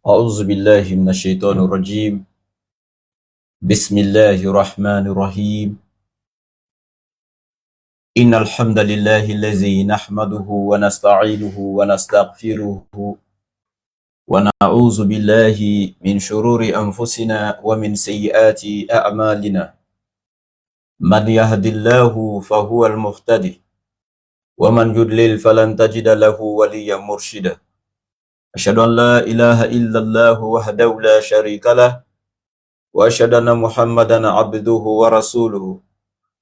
أعوذ بالله من الشيطان الرجيم. بسم الله الرحمن الرحيم. إن الحمد لله الذي نحمده ونستعينه ونستغفره ونعوذ بالله من شرور أنفسنا ومن سيئات أعمالنا. من يهد الله فهو المهتدي ومن يضلل فلن تجد له وليا مرشدا. أشهد أن لا إله إلا الله وحده لا شريك له وأشهد أن محمدا عبده ورسوله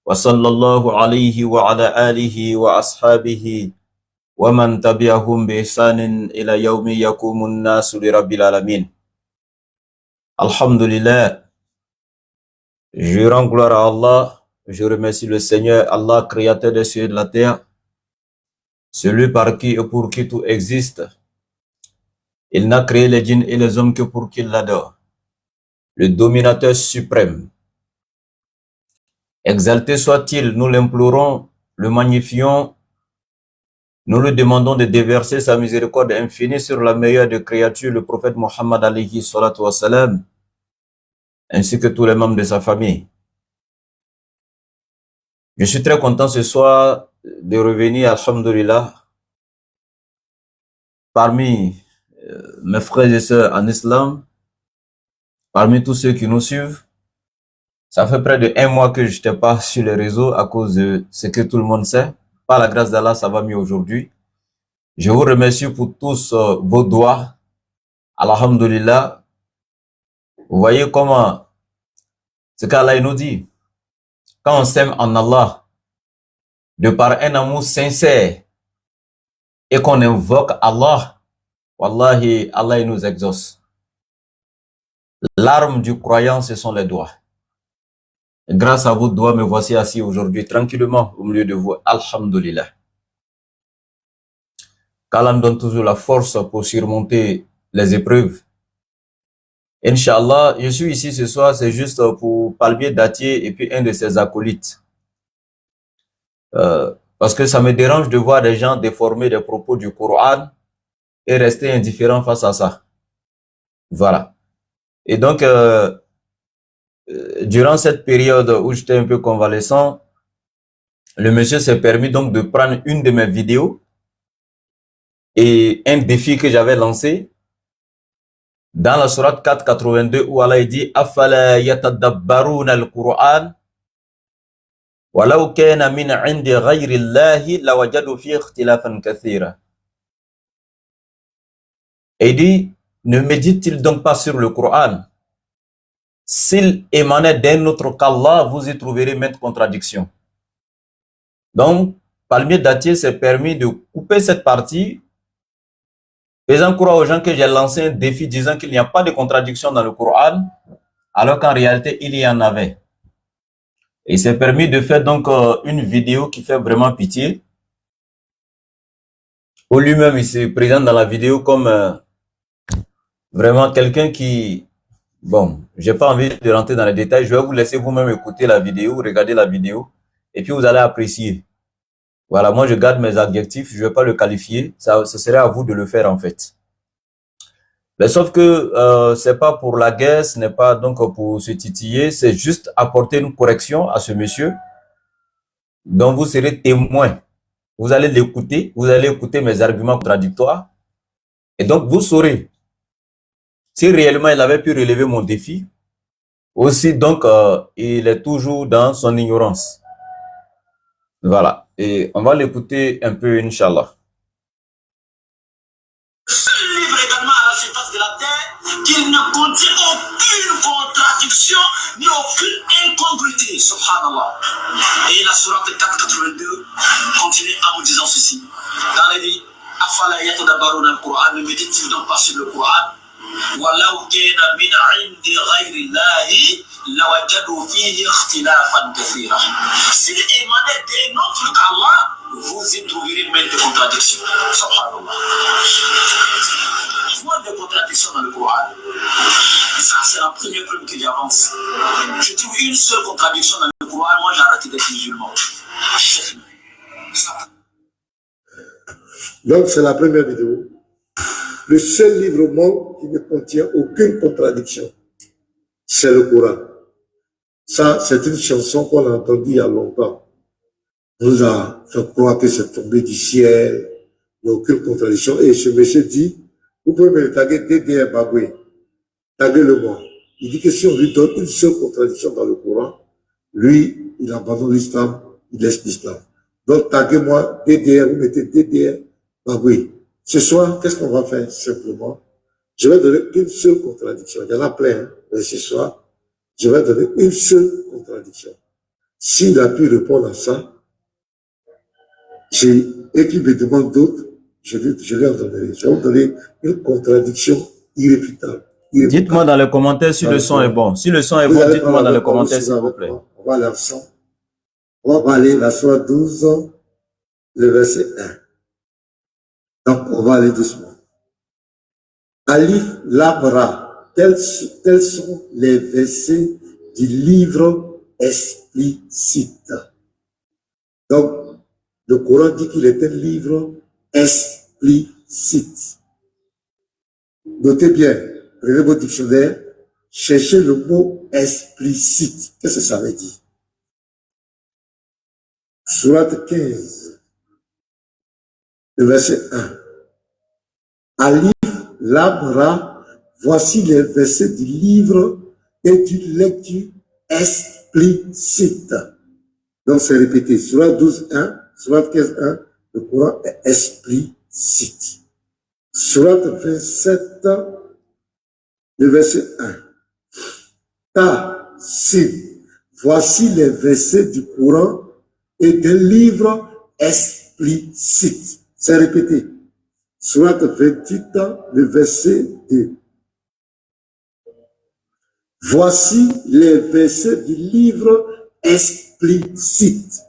وصلى الله عليه وعلى آله وأصحابه ومن تبعهم بإحسان إلى يوم يقوم الناس لرب العالمين. Alhamdulillah, je rends gloire à Allah, je remercie le Seigneur Allah, créateur des cieux et de la terre, celui par qui et pour qui tout existe. Il n'a créé les djinns et les hommes que pour qu'ils l'adorent. Le dominateur suprême. Exalté soit-il, nous l'implorons, le magnifions, nous lui demandons de déverser sa miséricorde infinie sur la meilleure des créatures, le prophète Mohammed alayhi salatu wassalam, ainsi que tous les membres de sa famille. Je suis très content ce soir de revenir, alhamdulillah, parmi mes frères et sœurs en islam, parmi tous ceux qui nous suivent. Ça fait près de 1 mois que je n'étais pas sur les réseaux à cause de ce que tout le monde sait. Par la grâce d'Allah, ça va mieux aujourd'hui. Je vous remercie pour tous vos doigts. Alhamdulillah. Vous voyez comment ce qu'Allah nous dit. Quand on s'aime en Allah, de par un amour sincère, et qu'on invoque Allah, Wallahi, Allah nous exauce. L'arme du croyant, ce sont les doigts. Grâce à vos doigts, me voici assis aujourd'hui tranquillement au milieu de vous. Alhamdulillah. Qu'Allah me donne toujours la force pour surmonter les épreuves. Inch'Allah, je suis ici ce soir, c'est juste pour palmier Datier et puis un de ses acolytes. Parce que ça me dérange de voir des gens déformer des propos du Coran et rester indifférents face à ça. Voilà. Et donc, durant cette période où j'étais un peu convalescent, le monsieur s'est permis donc de prendre une de mes vidéos et un défi que j'avais lancé dans la sourate 482 où Allah dit Afala yatadabbaruna al-Qur'an walau kana min 'indi ghayri Allahi lawajadu fihi ikhtilafan kathira. Et il dit, ne médite-t-il donc pas sur le Coran? S'il émanait d'un autre qu'Allah, vous y trouverez maintes contradictions. Donc, Palmier Datier s'est permis de couper cette partie, faisant croire aux gens que j'ai lancé un défi disant qu'il n'y a pas de contradiction dans le Coran, alors qu'en réalité, il y en avait. Et il s'est permis de faire donc une vidéo qui fait vraiment pitié, où lui-même, il se présente dans la vidéo comme vraiment quelqu'un qui... Bon, j'ai pas envie de rentrer dans les détails. Je vais vous laisser vous-même écouter la vidéo, regarder la vidéo, et puis vous allez apprécier. Voilà, moi je garde mes adjectifs, je vais pas le qualifier. Ça, ce serait à vous de le faire en fait. Mais sauf que c'est pas pour la guerre, ce n'est pas donc pour se titiller, c'est juste apporter une correction à ce monsieur, dont vous serez témoin. Vous allez l'écouter, vous allez écouter mes arguments contradictoires, et donc vous saurez si réellement il avait pu relever mon défi, aussi donc il est toujours dans son ignorance. Voilà, et on va l'écouter un peu, Inch'Allah. Seul livre également à la surface de la terre qui ne contient aucune contradiction ni aucune incongruité, subhanallah. Et la sourate 482 continue en me disant ceci. Dans les dit, Afala yatadabbaruna al-Qur'an, ne médite-t-il donc pas sur le Coran? Walau kana min 'indi ghayri Allahi lawajadu fihi ikhtilafan kathira. S'il émanait d'un autre qu'Allah, vous y trouverez même des contradictions. Subhanallah. Il y a des contradictions dans le Coran. Ça, c'est la première preuve que j'avance. Je trouve une seule contradiction dans le Coran, moi j'arrête d'être musulman. C'est fini. Donc, c'est la première vidéo. Le seul livre au monde qui ne contient aucune contradiction, c'est le Coran. Ça, c'est une chanson qu'on a entendue il y a longtemps. On nous a fait croire que c'est tombé du ciel, il n'y a aucune contradiction. Et ce monsieur dit, vous pouvez me taguer DDR Bagoué, taguez-le moi. Il dit que si on lui donne une seule contradiction dans le Coran, lui, il abandonne l'islam, il laisse l'islam. Donc, taguez-moi DDR, vous mettez DDR Bagoué. Ce soir, qu'est-ce qu'on va faire simplement? Je vais donner une seule contradiction. Il y en a plein, hein, mais ce soir, je vais donner une seule contradiction. S'il a pu répondre à ça, et qu'il me demande d'autres, je lui en donnerai. Je vais vous donner une contradiction irréfutable. Dites-moi dans les commentaires si le son est bon. Si le son est bon, dites-moi dans les commentaires, s'il vous plaît. On va aller ensemble. On va aller la sourate 12, le verset 1. Donc, on va aller doucement. Alif Lam-Ra, tels sont les versets du livre explicite. Donc, le Coran dit qu'il est un livre explicite. Notez bien, prenez votre dictionnaire, cherchez le mot explicite. Qu'est-ce que ça veut dire? Sourate 15, le verset 1. Alif Lam-Ra, voici les versets du livre et d'une lecture explicite. Donc c'est répété. Sourate 12, 1, Sourate 15, 1, le Coran est explicite. Sourate 27, le verset 1. Ta-Sin, voici les versets du Coran et d'un livre explicite. C'est répété. Sourate 28, le verset 2. Voici les versets du livre explicite.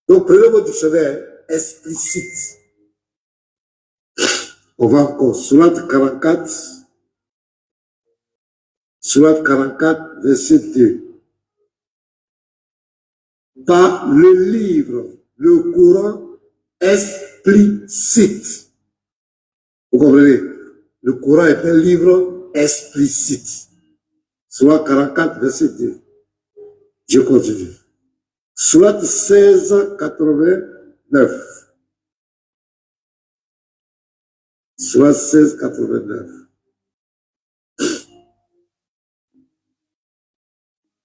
Donc, prenez votre dictionnaire, explicite. On va encore, Sourate 44, verset 2. Par le livre, le Coran explicite. Vous comprenez? Le Coran est un livre explicite. Sourate 44, verset 2. Je continue. Sourate 16, 89. Sourate 16, 89.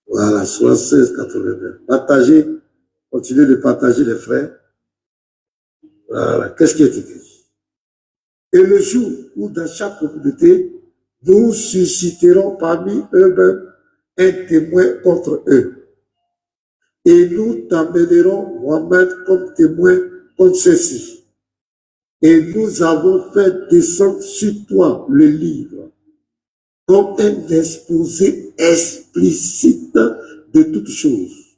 Voilà, Sourate 16, 89. Partagez, continuez de partager les frères. Voilà, qu'est-ce qui est écrit? Et le jour où dans chaque communauté, nous susciterons parmi eux-mêmes un témoin contre eux. Et nous t'emmènerons Mohammed comme témoin contre ceux-ci. Et nous avons fait descendre sur toi le livre comme un exposé explicite de toutes choses,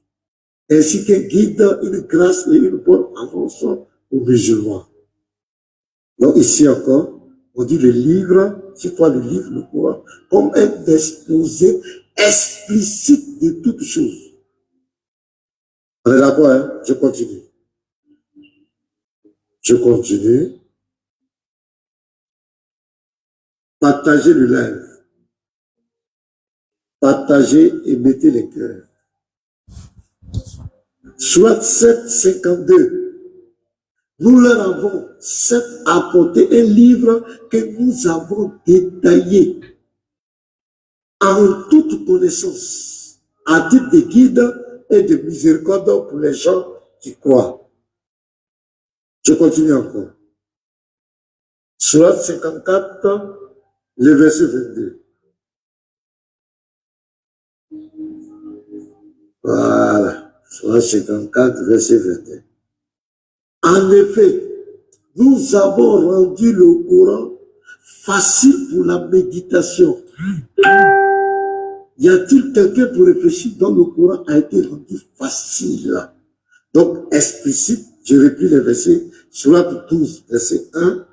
ainsi qu'un guide, une grâce et une bonne annonce aux musulmans. Donc ici encore, on dit le livre, c'est quoi le livre, le Coran, comme un exposé explicite de toutes choses. On est d'accord, hein? Je continue. Partagez le live. Partagez et mettez les cœurs. Sourate 7, 52. Nous leur avons apporté un livre que nous avons détaillé en toute connaissance, à titre de guide et de miséricorde pour les gens qui croient. Je continue encore. Sourate 54, le verset 22. Voilà. Sourate 54, verset 22. En effet, nous avons rendu le Coran facile pour la méditation. Y a-t-il quelqu'un pour réfléchir dont le Coran a été rendu facile? Donc, explicite, je repris les versets, Sourate 12, verset 1,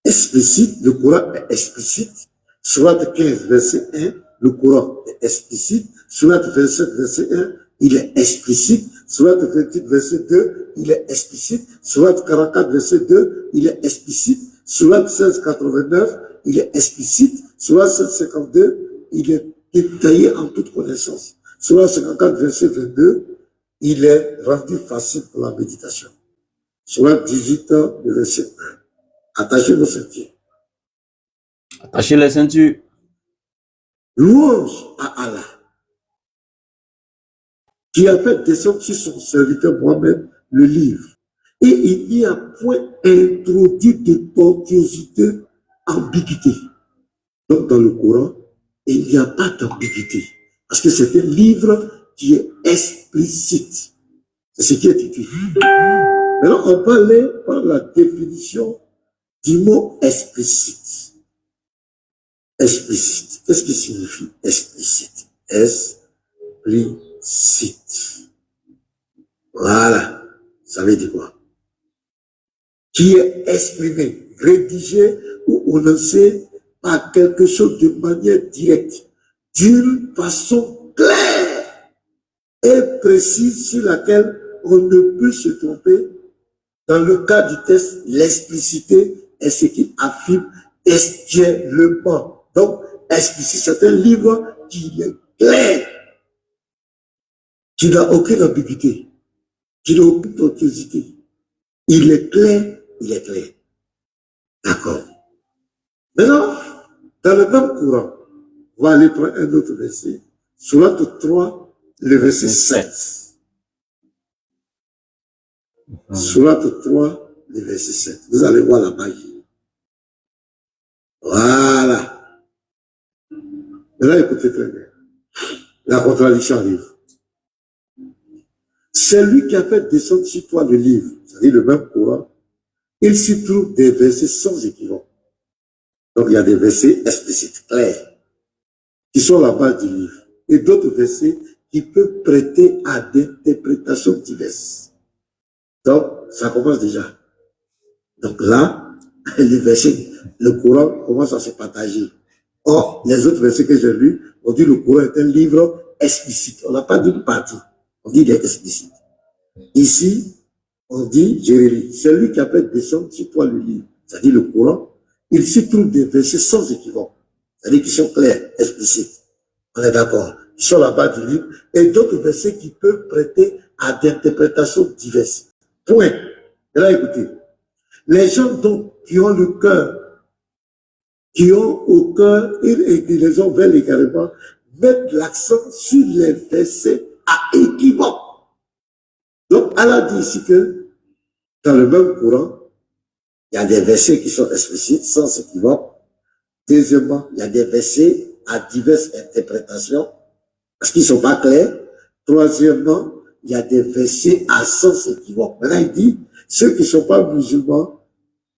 explicite, le Coran est explicite. Sourate 15, verset 1, le Coran est explicite. Sourate 27, verset 1, il est explicite. Sourate 28, verset 2, il est explicite. Sourate 44, verset 2, il est explicite. Surat 1689, il est explicite. Surat 752, il est détaillé en toute connaissance. Surat 54, verset 22, il est rendu facile pour la méditation. Surat 18, le verset 1. Attachez vos ceintures. Attachez les ceintures. Louange à Allah, qui a fait descendre sur son serviteur Mohammed le livre. Et il n'y a point introduit de tortuosité, ambiguïté. Donc dans le Coran, il n'y a pas d'ambiguïté. Parce que c'est un livre qui est explicite. C'est ce qui est écrit. Maintenant, on va aller par la définition du mot explicite. Explicite. Qu'est-ce qui signifie explicite? Explicite. Voilà. Ça veut dire quoi? Qui est exprimé, rédigé ou énoncé par quelque chose de manière directe, d'une façon claire et précise sur laquelle on ne peut se tromper. Dans le cas du texte, l'explicité est ce qui affirme textuellement. Donc, explicite, c'est un livre qui est clair, qui n'a aucune ambiguïté, qui n'a aucune tortuosité. Il est clair, il est clair. D'accord. Maintenant, dans le même courant, on va aller prendre un autre verset. Surat 3, le verset 7. Surat 3, le verset 7. Vous allez voir la magie. Voilà. Maintenant, écoutez très bien. La contradiction arrive. C'est lui qui a fait descendre sur toi le livre, c'est-à-dire le même courant. Il s'y trouve des versets sans équivoque. Donc, il y a des versets explicites, clairs, qui sont la base du livre. Et d'autres versets qui peuvent prêter à des interprétations diverses. Donc, ça commence déjà. Donc là, les versets, le courant commence à se partager. Or, les autres versets que j'ai lus, on dit le courant est un livre explicite. On n'a pas dit une partie. On dit qu'il est explicite. Ici, on dit, Jérémie, c'est lui qui a fait descendre sur toi le livre, c'est-à-dire le Coran. Il s'y trouve des versets sans équivoque, c'est-à-dire qui sont clairs, explicites. On est d'accord. Ils sont là-bas du livre. Et d'autres versets qui peuvent prêter à des interprétations diverses. Point. Et là, écoutez. Les gens donc qui ont le cœur, qui ont au cœur, et qui les ont veulent également, mettent l'accent sur les versets à équivoque. Donc, Allah dit ici que, dans le même courant, il y a des versets qui sont explicites, sans équivoque. Deuxièmement, il y a des versets à diverses interprétations, parce qu'ils ne sont pas clairs. Troisièmement, il y a des versets à sens équivoque. Maintenant, il dit, ceux qui ne sont pas musulmans,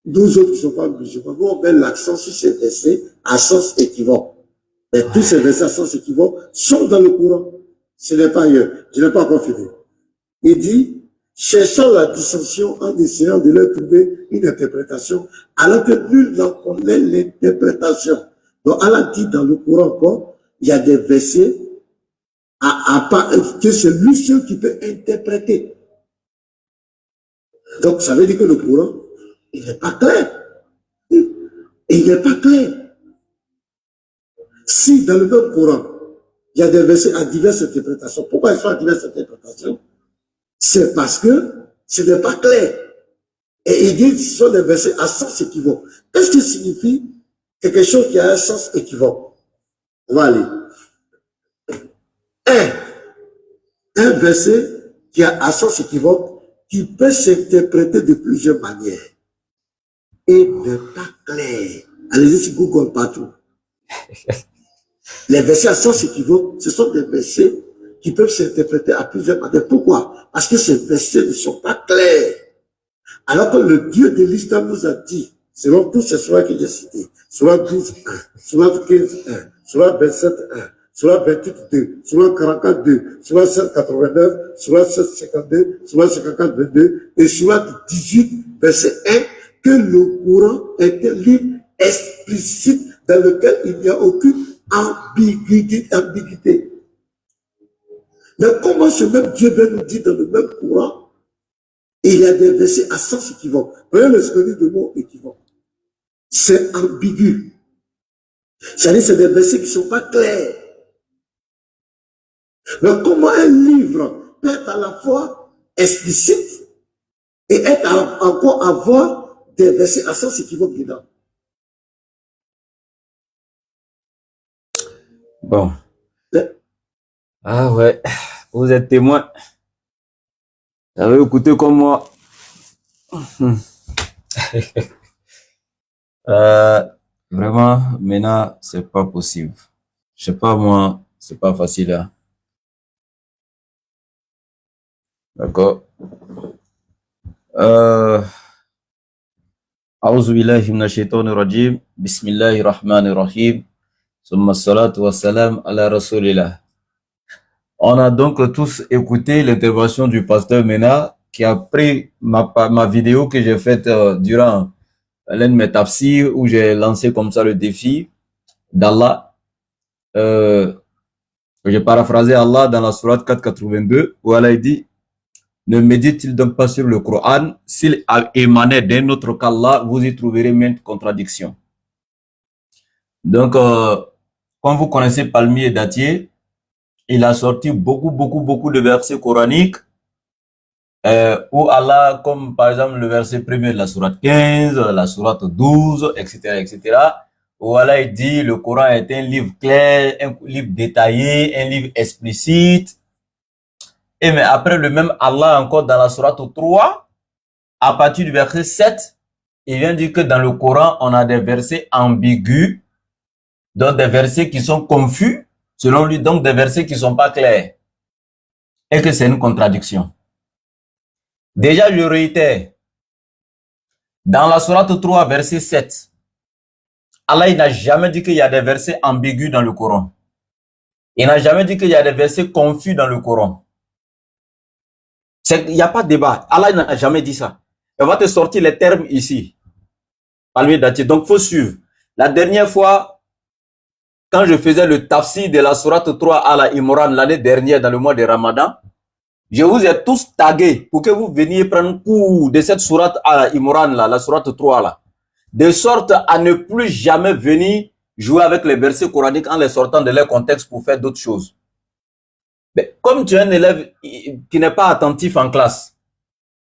nous autres qui ne sont pas musulmans, nous on met l'accent sur ces versets à sens équivoque. Mais tous ces versets à sens équivoque sont dans le Coran. Ce n'est pas ailleurs. Je n'ai pas encore fini. Il dit, cherchant la dissension en essayant de leur trouver une interprétation, alors que nul n'en connaît l'interprétation. Donc, Allah dit dans le Coran encore, il y a des versets que c'est lui seul qui peut interpréter. Donc, ça veut dire que le Coran, il n'est pas clair. Et il n'est pas clair. Si dans le même Coran, il y a des versets à diverses interprétations, pourquoi ils sont à diverses interprétations? C'est parce que ce n'est pas clair. Et il dit que ce sont des versets à sens équivoque. Qu'est-ce que signifie quelque chose qui a un sens équivoque? On va aller. Un verset qui a un sens équivoque, qui peut s'interpréter de plusieurs manières et n'est pas clair. Allez-y sur Google partout. Les versets à sens équivoque, ce sont des versets qui peuvent s'interpréter à plusieurs manières. Pourquoi? Parce que ces versets ne sont pas clairs. Alors que le Dieu de l'Islam nous a dit, selon tous ces sourates que j'ai cités, sourate 12, 1, sourate 15, 1, sourate 27, 1, sourate 28, 2, sourate 44, 2, sourate 789, sourate 752, sourate 54, 22, et sourate 18, verset 1, que le Coran est un livre explicite dans lequel il n'y a aucune ambiguïté. Mais comment ce même Dieu va nous dire dans le même Coran, il y a des versets à sens équivoque. Prenez le synonyme de mot équivoque. c'est ambigu. C'est-à-dire c'est des versets qui ne sont pas clairs. Mais comment un livre peut être à la fois explicite et être encore avoir des versets à sens équivoque dedans? Bon. Ah ouais, vous êtes témoin. Vous avez écouté comme moi. Vraiment, maintenant, c'est pas possible. Je sais pas, moi, c'est pas facile, hein. D'accord. A'udhu billahi minash shaitanir rajim. Bismillahir rahmanir rahim. Summa salatu wassalam ala rasulillah. On a donc tous écouté l'intervention du pasteur Mena qui a pris ma vidéo que j'ai faite durant l'un de mes tafsirs où j'ai lancé comme ça le défi d'Allah. J'ai paraphrasé Allah dans la sourate 482 où Allah dit: ne médite-t-il donc pas sur le Coran? S'il émanait d'un autre qu'Allah, vous y trouverez maintes contradictions. Donc, comme vous connaissez Palmier Datier, il a sorti beaucoup de versets coraniques où Allah, comme par exemple le verset premier de la sourate 15, la sourate 12, etc., où Allah dit le Coran est un livre clair, un livre détaillé, un livre explicite. Et mais après le même Allah encore dans la sourate 3, à partir du verset 7, il vient dire que dans le Coran, on a des versets ambigus, donc des versets qui sont confus, selon lui, donc des versets qui sont pas clairs. Et que c'est une contradiction. Déjà, je réitère, dans la sourate 3, verset 7, Allah n'a jamais dit qu'il y a des versets ambigus dans le Coran. Il n'a jamais dit qu'il y a des versets confus dans le Coran. Il n'y a pas de débat. Allah n'a jamais dit ça. On va te sortir les termes ici. Donc, il faut suivre. La dernière fois, quand je faisais le tafsir de la sourate 3 à la Imran l'année dernière dans le mois de Ramadan, je vous ai tous tagué pour que vous veniez prendre cours de cette sourate à la Imran, là, la sourate 3 là. De sorte à ne plus jamais venir jouer avec les versets coraniques en les sortant de leur contexte pour faire d'autres choses. Mais comme tu es un élève qui n'est pas attentif en classe,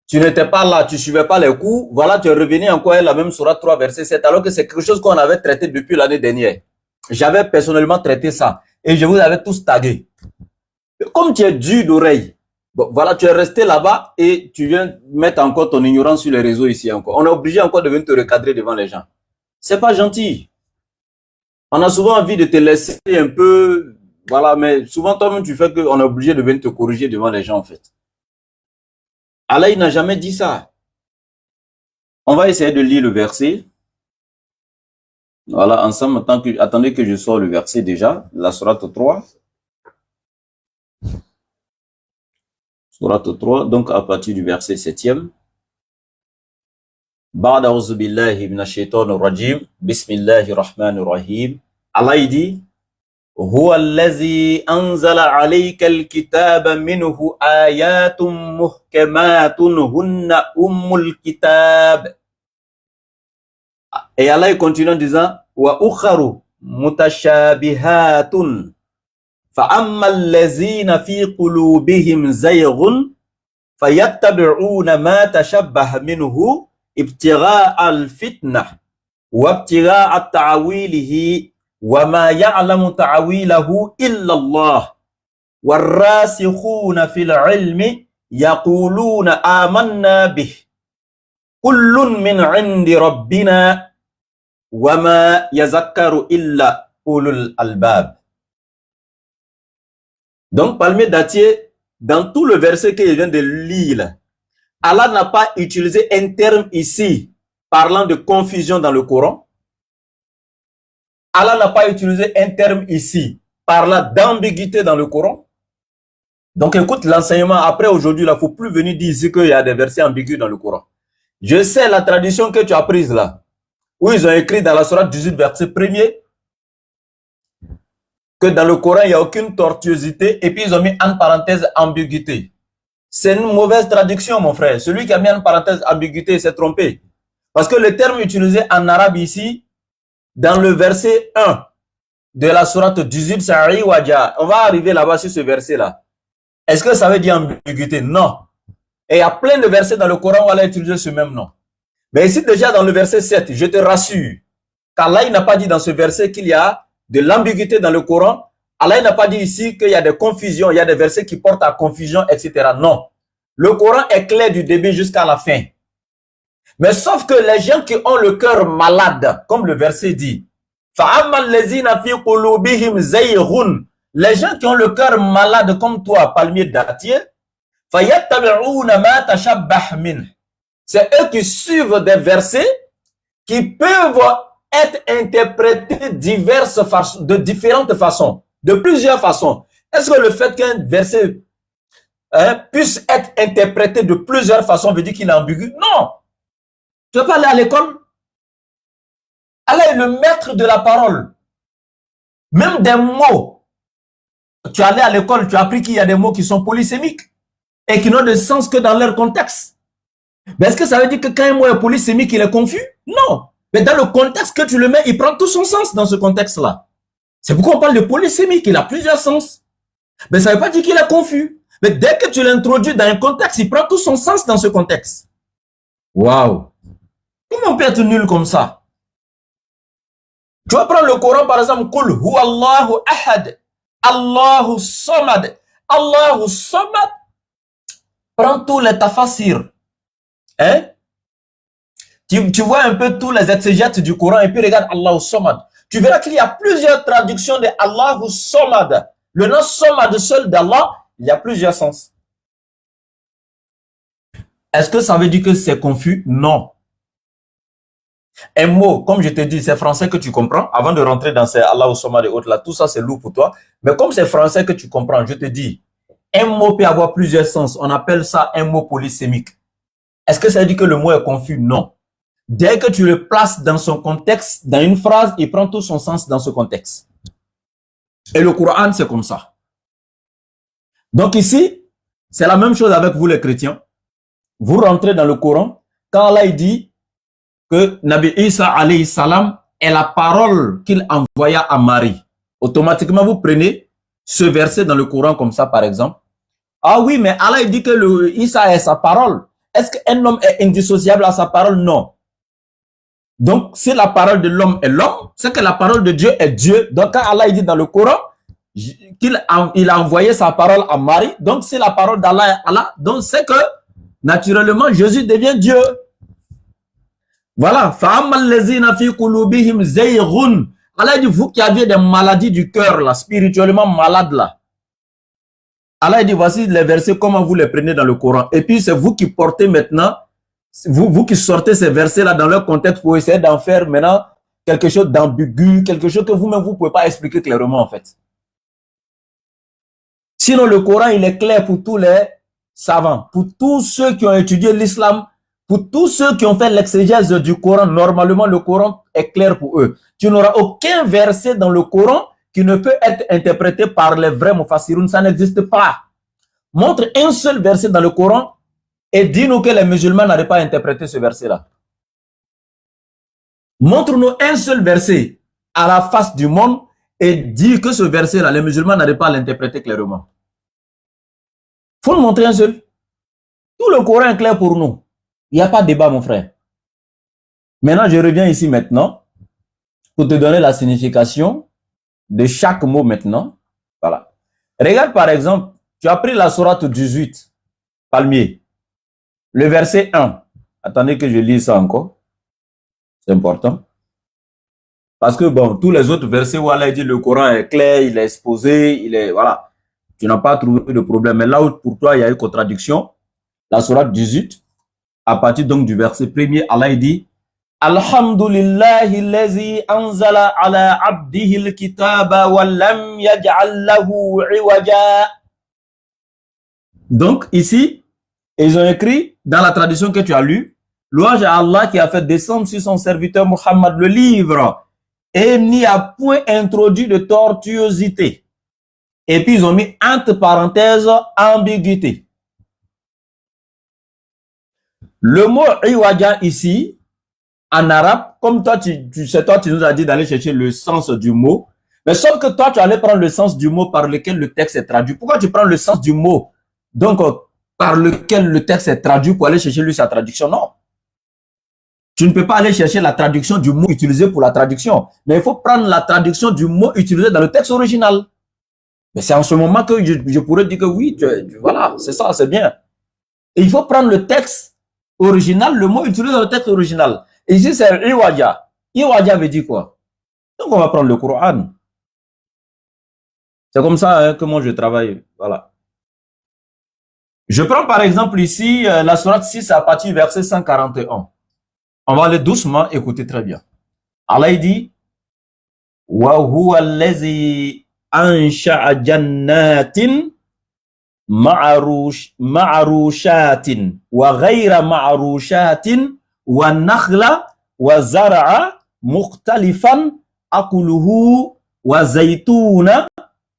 tu n'étais pas là, tu ne suivais pas les cours, voilà, tu es revenu encore à la même sourate 3, verset 7, alors que c'est quelque chose qu'on avait traité depuis l'année dernière. J'avais personnellement traité ça et je vous avais tous tagué. Comme tu es dur d'oreille, bon, voilà, tu es resté là-bas et tu viens mettre encore ton ignorance sur les réseaux ici encore. On est obligé encore de venir te recadrer devant les gens. C'est pas gentil. On a souvent envie de te laisser un peu... Voilà, mais souvent, toi-même, tu fais qu'on est obligé de venir te corriger devant les gens, en fait. Allah, il n'a jamais dit ça. On va essayer de lire le verset. Voilà, ensemble, attendez que je sors le verset déjà, la sourate 3. Sourate 3, donc à partir du verset 7e. Ba'da a'udhu billahi minash shaitanir rajim. Bismillahir rahmanir rahim. Allah, il dit: هو الذي أنزل عليك الكتاب منه آيات محكمات هن أم الكتاب. Et Allah continue en disant: وأخر متشابهات فأما الذين في قلوبهم زيغ فيتبعون ما تشبه منه ابتغاء الفتنة وابتغاء تعويله وما يعلم تعويله إلا الله والراسخون في العلم يقولون آمنا به كل من عند ربنا وما يذكر إلا أولو الألباب. Donc, Palmier Datier, dans tout le verset qu'il vient de lire, Allah n'a pas utilisé un terme ici parlant de confusion dans le Coran. Allah n'a pas utilisé un terme ici parlant d'ambiguïté dans le Coran. Donc écoute l'enseignement. Après aujourd'hui, il ne faut plus venir dire ici qu'il y a des versets ambigus dans le Coran. Je sais la tradition que tu as prise là, où ils ont écrit dans la sourate 18, verset 1er, que dans le Coran, il n'y a aucune tortuosité, et puis ils ont mis en parenthèse ambiguïté. C'est une mauvaise traduction, mon frère. Celui qui a mis en parenthèse ambiguïté s'est trompé. Parce que le terme utilisé en arabe ici, dans le verset 1 de la sourate 18, c'est iwaja. On va arriver là-bas sur ce verset-là. Est-ce que ça veut dire ambiguïté? Non. Et il y a plein de versets dans le Coran où Allah a utilisé ce même nom. Mais ici, déjà dans le verset 7, je te rassure, qu'Allah n'a pas dit dans ce verset qu'il y a de l'ambiguïté dans le Coran. Allah n'a pas dit ici qu'il y a des confusions, il y a des versets qui portent à confusion, etc. Non. Le Coran est clair du début jusqu'à la fin. Mais sauf que les gens qui ont le cœur malade, comme le verset dit, les gens qui ont le cœur malade comme toi, palmier dattier, c'est eux qui suivent des versets qui peuvent être interprétés de différentes façons, de plusieurs façons. Est-ce que le fait qu'un verset puisse être interprété de plusieurs façons veut dire qu'il est ambigu? Non. Tu ne peux pas aller à l'école. Allah est le maître de la parole. Même des mots. Tu es allé à l'école, tu as appris qu'il y a des mots qui sont polysémiques et qui n'ont de sens que dans leur contexte. Mais est-ce que ça veut dire que quand un mot est polysémique, il est confus? Non. Mais dans le contexte que tu le mets, il prend tout son sens dans ce contexte-là. C'est pourquoi on parle de polysémique, il a plusieurs sens. Mais ça ne veut pas dire qu'il est confus. Mais dès que tu l'introduis dans un contexte, il prend tout son sens dans ce contexte. Waouh! Comment on peut être nul comme ça? Tu vas prendre le Coran par exemple, Qul huwa Allahu ahad, Allahu samad, Allahu samad. Prends tous les tafasirs. Hein? Tu vois un peu tous les exégètes du Coran et puis regarde Allahu samad. Tu verras qu'il y a plusieurs traductions de Allahu samad. Le nom samad seul d'Allah, il y a plusieurs sens. Est-ce que ça veut dire que c'est confus? Non. Un mot, comme je te dis, c'est français que tu comprends. Avant de rentrer dans ces Allah au Samad et autres là, tout ça c'est lourd pour toi. Mais comme c'est français que tu comprends, je te dis, un mot peut avoir plusieurs sens. On appelle ça un mot polysémique. Est-ce que ça veut dire que le mot est confus? Non. Dès que tu le places dans son contexte, dans une phrase, il prend tout son sens dans ce contexte. Et le Coran, c'est comme ça. Donc ici, c'est la même chose avec vous les chrétiens. Vous rentrez dans le Coran, quand Allah dit que Nabi Isa alayhi salam est la parole qu'il envoya à Marie. Automatiquement, vous prenez ce verset dans le Coran comme ça, par exemple. Ah oui, mais Allah dit que Isa est sa parole. Est-ce qu'un homme est indissociable à sa parole? Non. Donc, si la parole de l'homme est l'homme, c'est que la parole de Dieu est Dieu. Donc, quand Allah dit dans le Coran qu'il a envoyé sa parole à Marie, donc c'est la parole d'Allah est Allah. Donc, c'est que, naturellement, Jésus devient Dieu. Voilà. Allah dit, vous qui avez des maladies du cœur, là, spirituellement malades, là. Allah dit, voici les versets, comment vous les prenez dans le Coran. Et puis, c'est vous qui portez maintenant, vous qui sortez ces versets-là dans leur contexte pour essayer d'en faire maintenant quelque chose d'ambigu, quelque chose que vous-même, vous ne pouvez pas expliquer clairement, en fait. Sinon, le Coran, il est clair pour tous les savants, pour tous ceux qui ont étudié l'islam, pour tous ceux qui ont fait l'exégèse du Coran. Normalement, le Coran est clair pour eux. Tu n'auras aucun verset dans le Coran qui ne peut être interprété par les vrais mufassiroun. Ça n'existe pas. Montre un seul verset dans le Coran et dis-nous que les musulmans n'arrivent pas à interpréter ce verset-là. Montre-nous un seul verset à la face du monde et dis que ce verset-là, les musulmans n'arrivent pas à l'interpréter clairement. Il faut nous montrer un seul. Tout le Coran est clair pour nous. Il n'y a pas de débat, mon frère. Maintenant, je reviens ici maintenant pour te donner la signification de chaque mot maintenant. Voilà. Regarde par exemple, tu as pris la sourate 18, palmier. Le verset 1. Attendez que je lise ça encore. C'est important. Parce que bon, tous les autres versets où Allah dit le Coran est clair, il est exposé, il est, voilà. Tu n'as pas trouvé de problème. Mais là où pour toi, il y a eu contradiction, la sourate 18, à partir donc du verset 1er, Allah dit Alhamdulillahi lazi anzala ala abdihi al-kitaba wa lam yaj'al lahu iwaja. Donc ici, ils ont écrit dans la tradition que tu as lue, louange à Allah qui a fait descendre sur son serviteur Muhammad le livre et n'y a point introduit de tortuosité. Et puis ils ont mis entre parenthèses ambiguïté. Le mot iwaja ici, en arabe, comme toi, tu nous as dit d'aller chercher le sens du mot. Mais sauf que toi, tu allais prendre le sens du mot par lequel le texte est traduit. Pourquoi tu prends le sens du mot, donc, par lequel le texte est traduit pour aller chercher lui sa traduction? Non. Tu ne peux pas aller chercher la traduction du mot utilisé pour la traduction. Mais il faut prendre la traduction du mot utilisé dans le texte original. Mais c'est en ce moment que je pourrais dire que oui, voilà, c'est ça, c'est bien. Et il faut prendre le texte original, le mot utilisé dans le texte original. Et ici, c'est Iwaja. Iwaja veut dire quoi? Donc, on va prendre le Coran. C'est comme ça que moi, je travaille. Voilà. Je prends par exemple ici la sourate 6 à partir du verset 141. On va aller doucement, écoutez très bien. Allah dit wa huwa allazi ansha'a jannatin ma'rushatin wa ghayra ma'rushatin wa nakhla wa zar'a mukhtalifan akuluhu wa zaytuna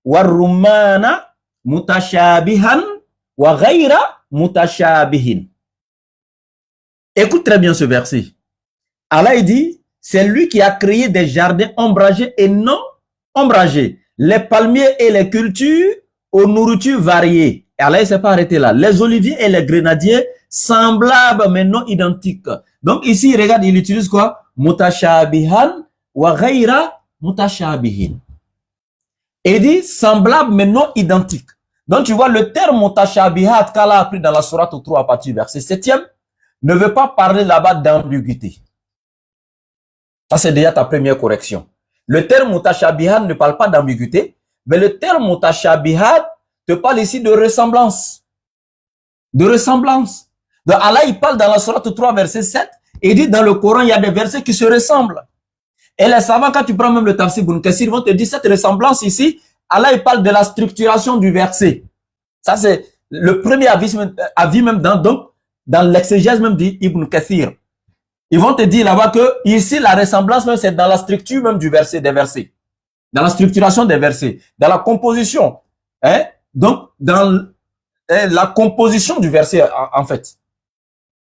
wa rumana mutashabihan wa ghayra mutashabihin. Écoute très bien ce verset. Allah dit, c'est lui qui a créé des jardins ombragés et non ombragés, les palmiers et les cultures aux nourritures variées. Et Allah ne s'est pas arrêté là. Les oliviers et les grenadiers semblables mais non identiques. Donc ici, regarde, il utilise quoi? Mutashabihan wa ghayra mutashabihin. Et il dit semblable mais non identique. Donc tu vois le terme mutashabihat qu'Allah a appris dans la sourate 3 à partir du verset 7e ne veut pas parler là-bas d'ambiguïté. Ça, c'est déjà ta première correction. Le terme mutashabihat ne parle pas d'ambiguïté, mais le terme mutashabihat te parle ici de ressemblance. De ressemblance. Donc Allah, il parle dans la sourate 3, verset 7, et il dit dans le Coran, il y a des versets qui se ressemblent. Et les savants, quand tu prends même le Tafsir Ibn Kathir, vont te dire cette ressemblance ici, Allah, il parle de la structuration du verset. Ça, c'est le premier avis même dans l'exégèse même d'Ibn Kathir. Ils vont te dire là-bas que ici, la ressemblance même, c'est dans la structure même du verset, des versets. Dans la structuration des versets. Dans la composition. Hein? Donc, dans la composition du verset, en fait.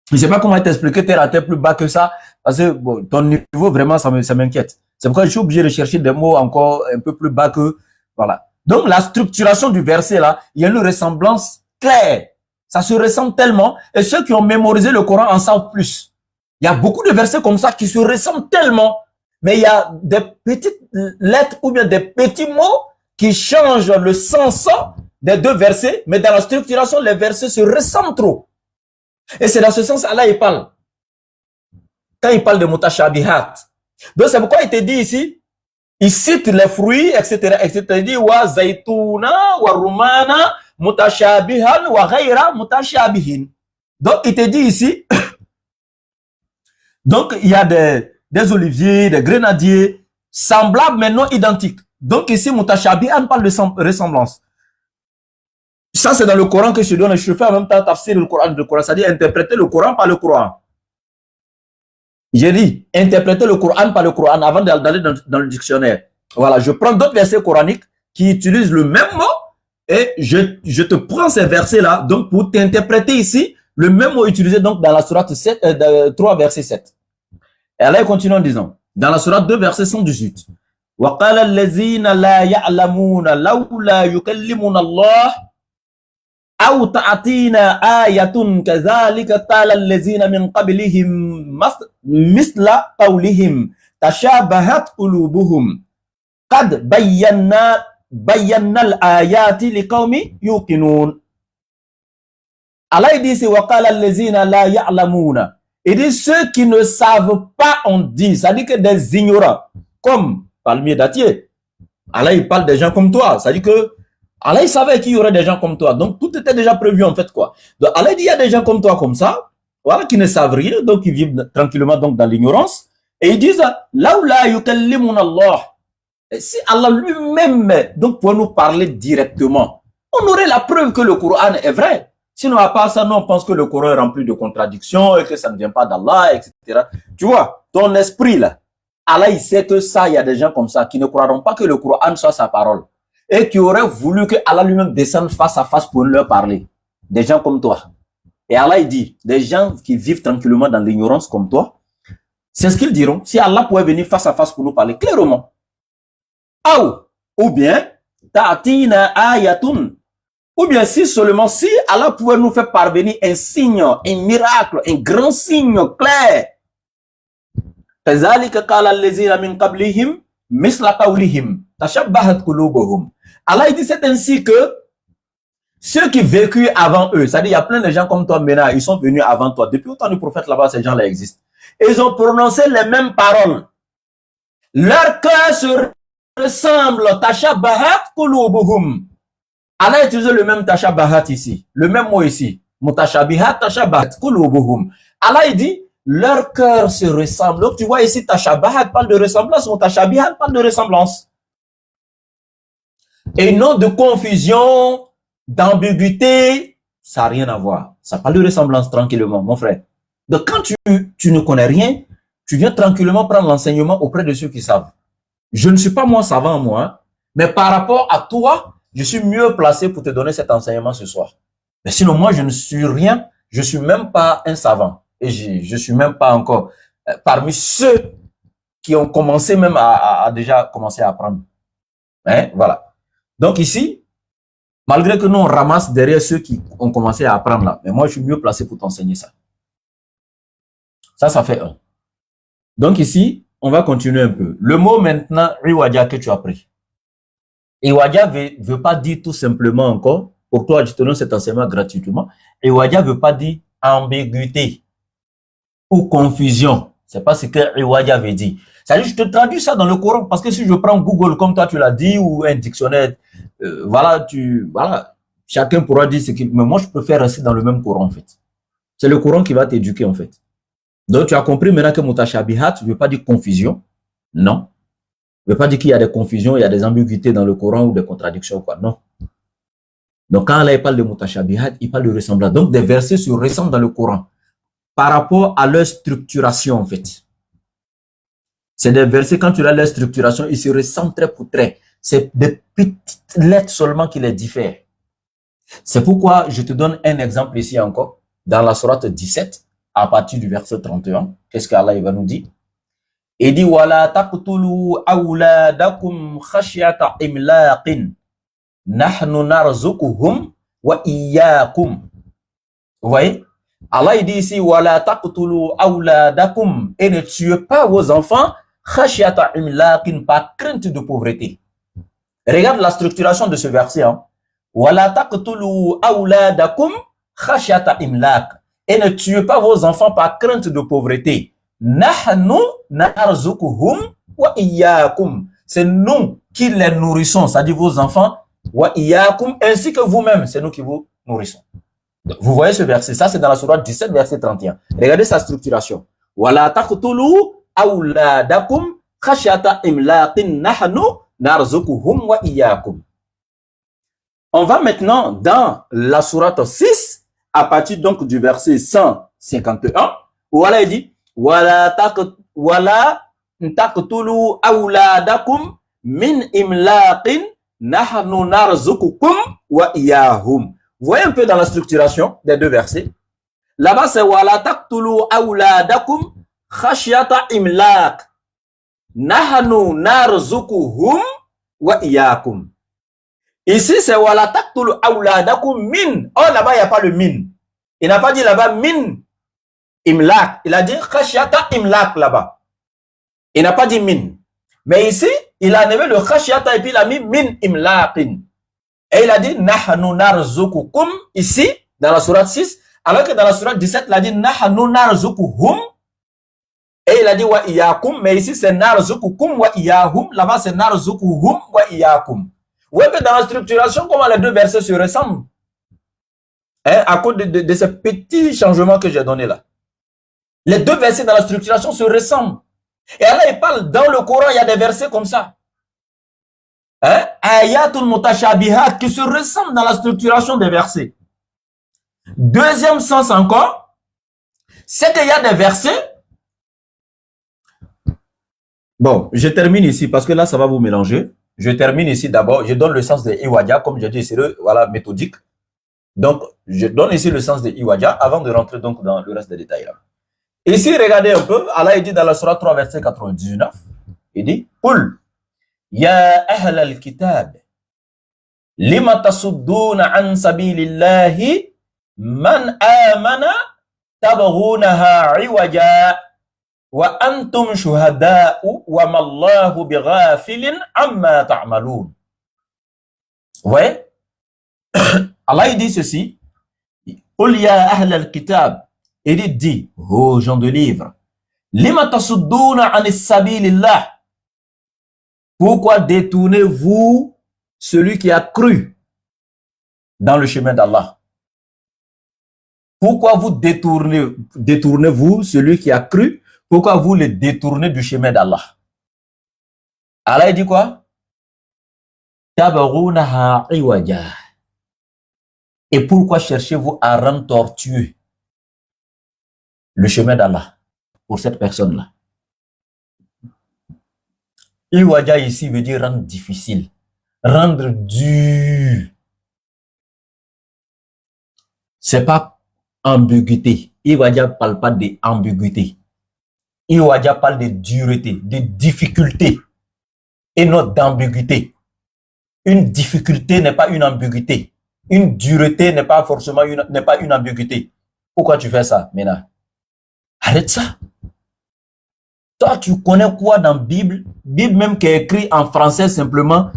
Je ne sais pas comment t'expliquer, t'es plus bas que ça, parce que bon, ton niveau, vraiment, ça m'inquiète. C'est pourquoi je suis obligé de chercher des mots encore un peu plus bas que, voilà. Donc, la structuration du verset, là, il y a une ressemblance claire. Ça se ressemble tellement, et ceux qui ont mémorisé le Coran en savent plus. Il y a beaucoup de versets comme ça qui se ressemblent tellement, mais il y a des petites lettres ou bien des petits mots qui changent le sens des deux versets, mais dans la structuration, les versets se ressemblent trop. Et c'est dans ce sens Allah il parle. Quand il parle de mutashabihat. Donc c'est pourquoi il te dit ici, il cite les fruits, etc., etc. Il dit wa zaytuna, wa rumana, mutashabihan, wa ghayra mutashabihin. Donc il te dit ici, donc il y a des oliviers, des grenadiers, semblables mais non identiques. Donc ici, mutashabihan parle de ressemblance. Ça, c'est dans le Coran que je donne. Je fais en même temps tafsir le Coran, c'est-à-dire interpréter le Coran par le Coran. J'ai dit, interpréter le Coran par le Coran avant d'aller dans le dictionnaire. Voilà, je prends d'autres versets coraniques qui utilisent le même mot et je te prends ces versets-là donc pour t'interpréter ici le même mot utilisé donc dans la sourate 3, verset 7. Et là, il continue en disant, dans la sourate 2, verset 118, وَقَالَ الَّذِينَ لَا يَعْلَمُونَ لَوْلَا يُكَلِّمُنَ اللَّهُ أو تأتينا آية كذلك قال الذين من قبلهم مثل قولهم تشابهت قلوبهم قد بينا الآيات لقوم يوقنون. Allah dit وقال الذين لا يعلمون. Il dit ceux qui ne savent pas on dit, c'est-à-dire que des ignorants comme Palmier Datier. Allah il parle des gens comme toi, c'est-à-dire que Allah, il savait qu'il y aurait des gens comme toi. Donc, tout était déjà prévu, en fait, quoi. Donc, Allah dit, il y a des gens comme toi, comme ça, voilà, qui ne savent rien, donc, qui vivent tranquillement, donc, dans l'ignorance. Et ils disent, là où là, yukallimun Allah. Et si Allah lui-même, donc, pour nous parler directement, on aurait la preuve que le Coran est vrai. Sinon, à part ça, nous, on pense que le Coran est rempli de contradictions et que ça ne vient pas d'Allah, etc. Tu vois, ton esprit, là, Allah, il sait que ça, il y a des gens comme ça qui ne croiront pas que le Coran soit sa parole. Et qui auraient voulu que Allah lui-même descende face à face pour leur parler. Des gens comme toi. Et Allah, il dit, des gens qui vivent tranquillement dans l'ignorance comme toi, C'est ce qu'ils diront. Si Allah pouvait venir face à face pour nous parler clairement. Ou bien, ta'tina ayatun. Ou bien si seulement, si Allah pouvait nous faire parvenir un signe, un miracle, un grand signe clair. Allah dit c'est ainsi que ceux qui vécurent avant eux, c'est-à-dire il y a plein de gens comme toi maintenant, ils sont venus avant toi. Depuis autant du prophète là-bas, ces gens-là existent. Ils ont prononcé les mêmes paroles. Leur cœur se ressemble. Tashabahat qulubuhum. Allah a utilisé le même tashabahat ici. Le même mot ici. Mutashabihat tashabahat qulubuhum. Allah dit, leur cœur se ressemble. Donc tu vois ici, tashabahat parle de ressemblance, mutashabihat parle de ressemblance. Et non de confusion, d'ambiguïté, ça n'a rien à voir. Ça parle de ressemblance tranquillement, mon frère. Donc quand tu ne connais rien, tu viens tranquillement prendre l'enseignement auprès de ceux qui savent. Je ne suis pas moi savant, moi, mais par rapport à toi, je suis mieux placé pour te donner cet enseignement ce soir. Mais sinon, moi, je ne suis rien, je ne suis même pas un savant. Et je ne suis même pas encore parmi ceux qui ont commencé même à déjà commencer à apprendre. Hein? Voilà. Donc ici, malgré que nous, on ramasse derrière ceux qui ont commencé à apprendre là, mais moi, je suis mieux placé pour t'enseigner ça. Ça fait un. Donc ici, on va continuer un peu. Le mot maintenant, Iwadia, que tu as pris. Iwadia ne veut pas dire tout simplement encore, pour toi, je te donne cet enseignement gratuitement. Iwadia ne veut pas dire ambiguïté ou confusion. C'est pas ce que Iwadia veut dire. C'est-à-dire, je te traduis ça dans le Coran, parce que si je prends Google, comme toi tu l'as dit, ou un dictionnaire, voilà, chacun pourra dire ce qu'il... Mais moi, je préfère rester dans le même Coran, en fait. C'est le Coran qui va t'éduquer, en fait. Donc, tu as compris maintenant que mutashabihat ne veut pas dire confusion. Non. Ne veut pas dire qu'il y a des confusions, il y a des ambiguïtés dans le Coran ou des contradictions, quoi. Non. Donc, quand Allah il parle de mutashabihat, il parle de ressemblance. Donc, des versets se ressemblent dans le Coran par rapport à leur structuration, en fait. C'est des versets, quand tu as leur structuration, ils se ressemblent trait pour trait. C'est des petites lettres seulement qui les diffèrent. C'est pourquoi je te donne un exemple ici encore, dans la sourate 17, à partir du verset 31. Qu'est-ce qu'Allah va nous dire? Il dit, wala taqtulu awladakum khashyata imlaqin. Nahnu narzuquhum wa iyyakum. Vous voyez? Allah il dit ici, wala taqtulu awladakum. Et ne tuez pas vos enfants khashyata imlaqin, par crainte de pauvreté. Regarde la structuration de ce verset. Wala taqtulu awladakum khashyata imlaq. Et ne tuez pas vos enfants par crainte de pauvreté. Nahnu narzuquhum wa iyyakum. C'est nous qui les nourrissons, c'est-à-dire vos enfants, wa iyyakum, ainsi que vous-même, c'est nous qui vous nourrissons. Vous voyez ce verset, ça c'est dans la sourate 17, verset 31. Regardez sa structuration. Wala taqtulu awladakum khashyata imlaqin nahnu narzuquhum wa iyyakum. On va maintenant dans la sourate 6, à partir donc du verset 151, où Allah dit wala taqtulu awladakum min imlaqin nahnu narzuqukum wa iyyahum. Vous voyez un peu dans la structuration des deux versets. Là-bas c'est wala taqtulu awladakum khashyata imlaq nahnu narzuquhum wa iyyakum. Ici, c'est wala taqtulu awladakum min. Oh, là-bas, il n'y a pas le min. Il n'a pas dit là-bas min imlaq. Il a dit khashyata imlaq là-bas. Il n'a pas dit min. Mais ici, il a enlevé le khashyata et puis il a mis min imlaqin. Et il a dit nahnu narzuqukum ici, dans la sourate 6, alors que dans la sourate 17, il a dit nahnu narzuquhum. Et il a dit wa iyyakum. Mais ici, c'est narzuqukum wa iyyahum. Là-bas, c'est narzuquhum wa iyyakum. Vous voyez que dans la structuration, comment les deux versets se ressemblent, hein, à cause de ces petits changements que j'ai donnés là. Les deux versets dans la structuration se ressemblent. Et là, il parle, dans le Coran, il y a des versets comme ça. Hein? Ayatul mutashabihat qui se ressemblent dans la structuration des versets. Deuxième sens encore, c'est qu'il y a des versets. Bon, je termine ici parce que là, ça va vous mélanger. Je termine ici d'abord, je donne le sens de Iwadia, comme je dis, c'est voilà, méthodique. Donc, je donne ici le sens de Iwadia avant de rentrer donc dans le reste des détails là. Ici, regardez un peu, Allah dit dans la Surah 3, verset 99, il dit, Qul, ya ahl al-kitab, lima tasudduna an sabilillahi, man amana tabghunaha iwaja, wa antum shuhada'u, wa mallahu bighafilin amma ta'malun. Ouais, Allah il dit ceci, Qul ya ahl al-kitab, il dit, ô gens de livre, lima tasudduna an sabilillah, pourquoi détournez-vous celui qui a cru dans le chemin d'Allah? Pourquoi vous détournez-vous celui qui a cru? Pourquoi vous le détournez du chemin d'Allah? Allah dit quoi? Tabghunaha iwaja. Et pourquoi cherchez-vous à rendre tortueux le chemin d'Allah pour cette personne-là? Iwaja ici veut dire rendre difficile, rendre dur. C'est pas ambiguïté. Iwaja ne parle pas d'ambiguïté. Iwaja parle de dureté, de difficulté et non d'ambiguïté. Une difficulté n'est pas une ambiguïté. Une dureté n'est pas forcément une ambiguïté. Pourquoi tu fais ça, Mena? Arrête ça. Toi, tu connais quoi dans la Bible? Bible même qui est écrit en français simplement,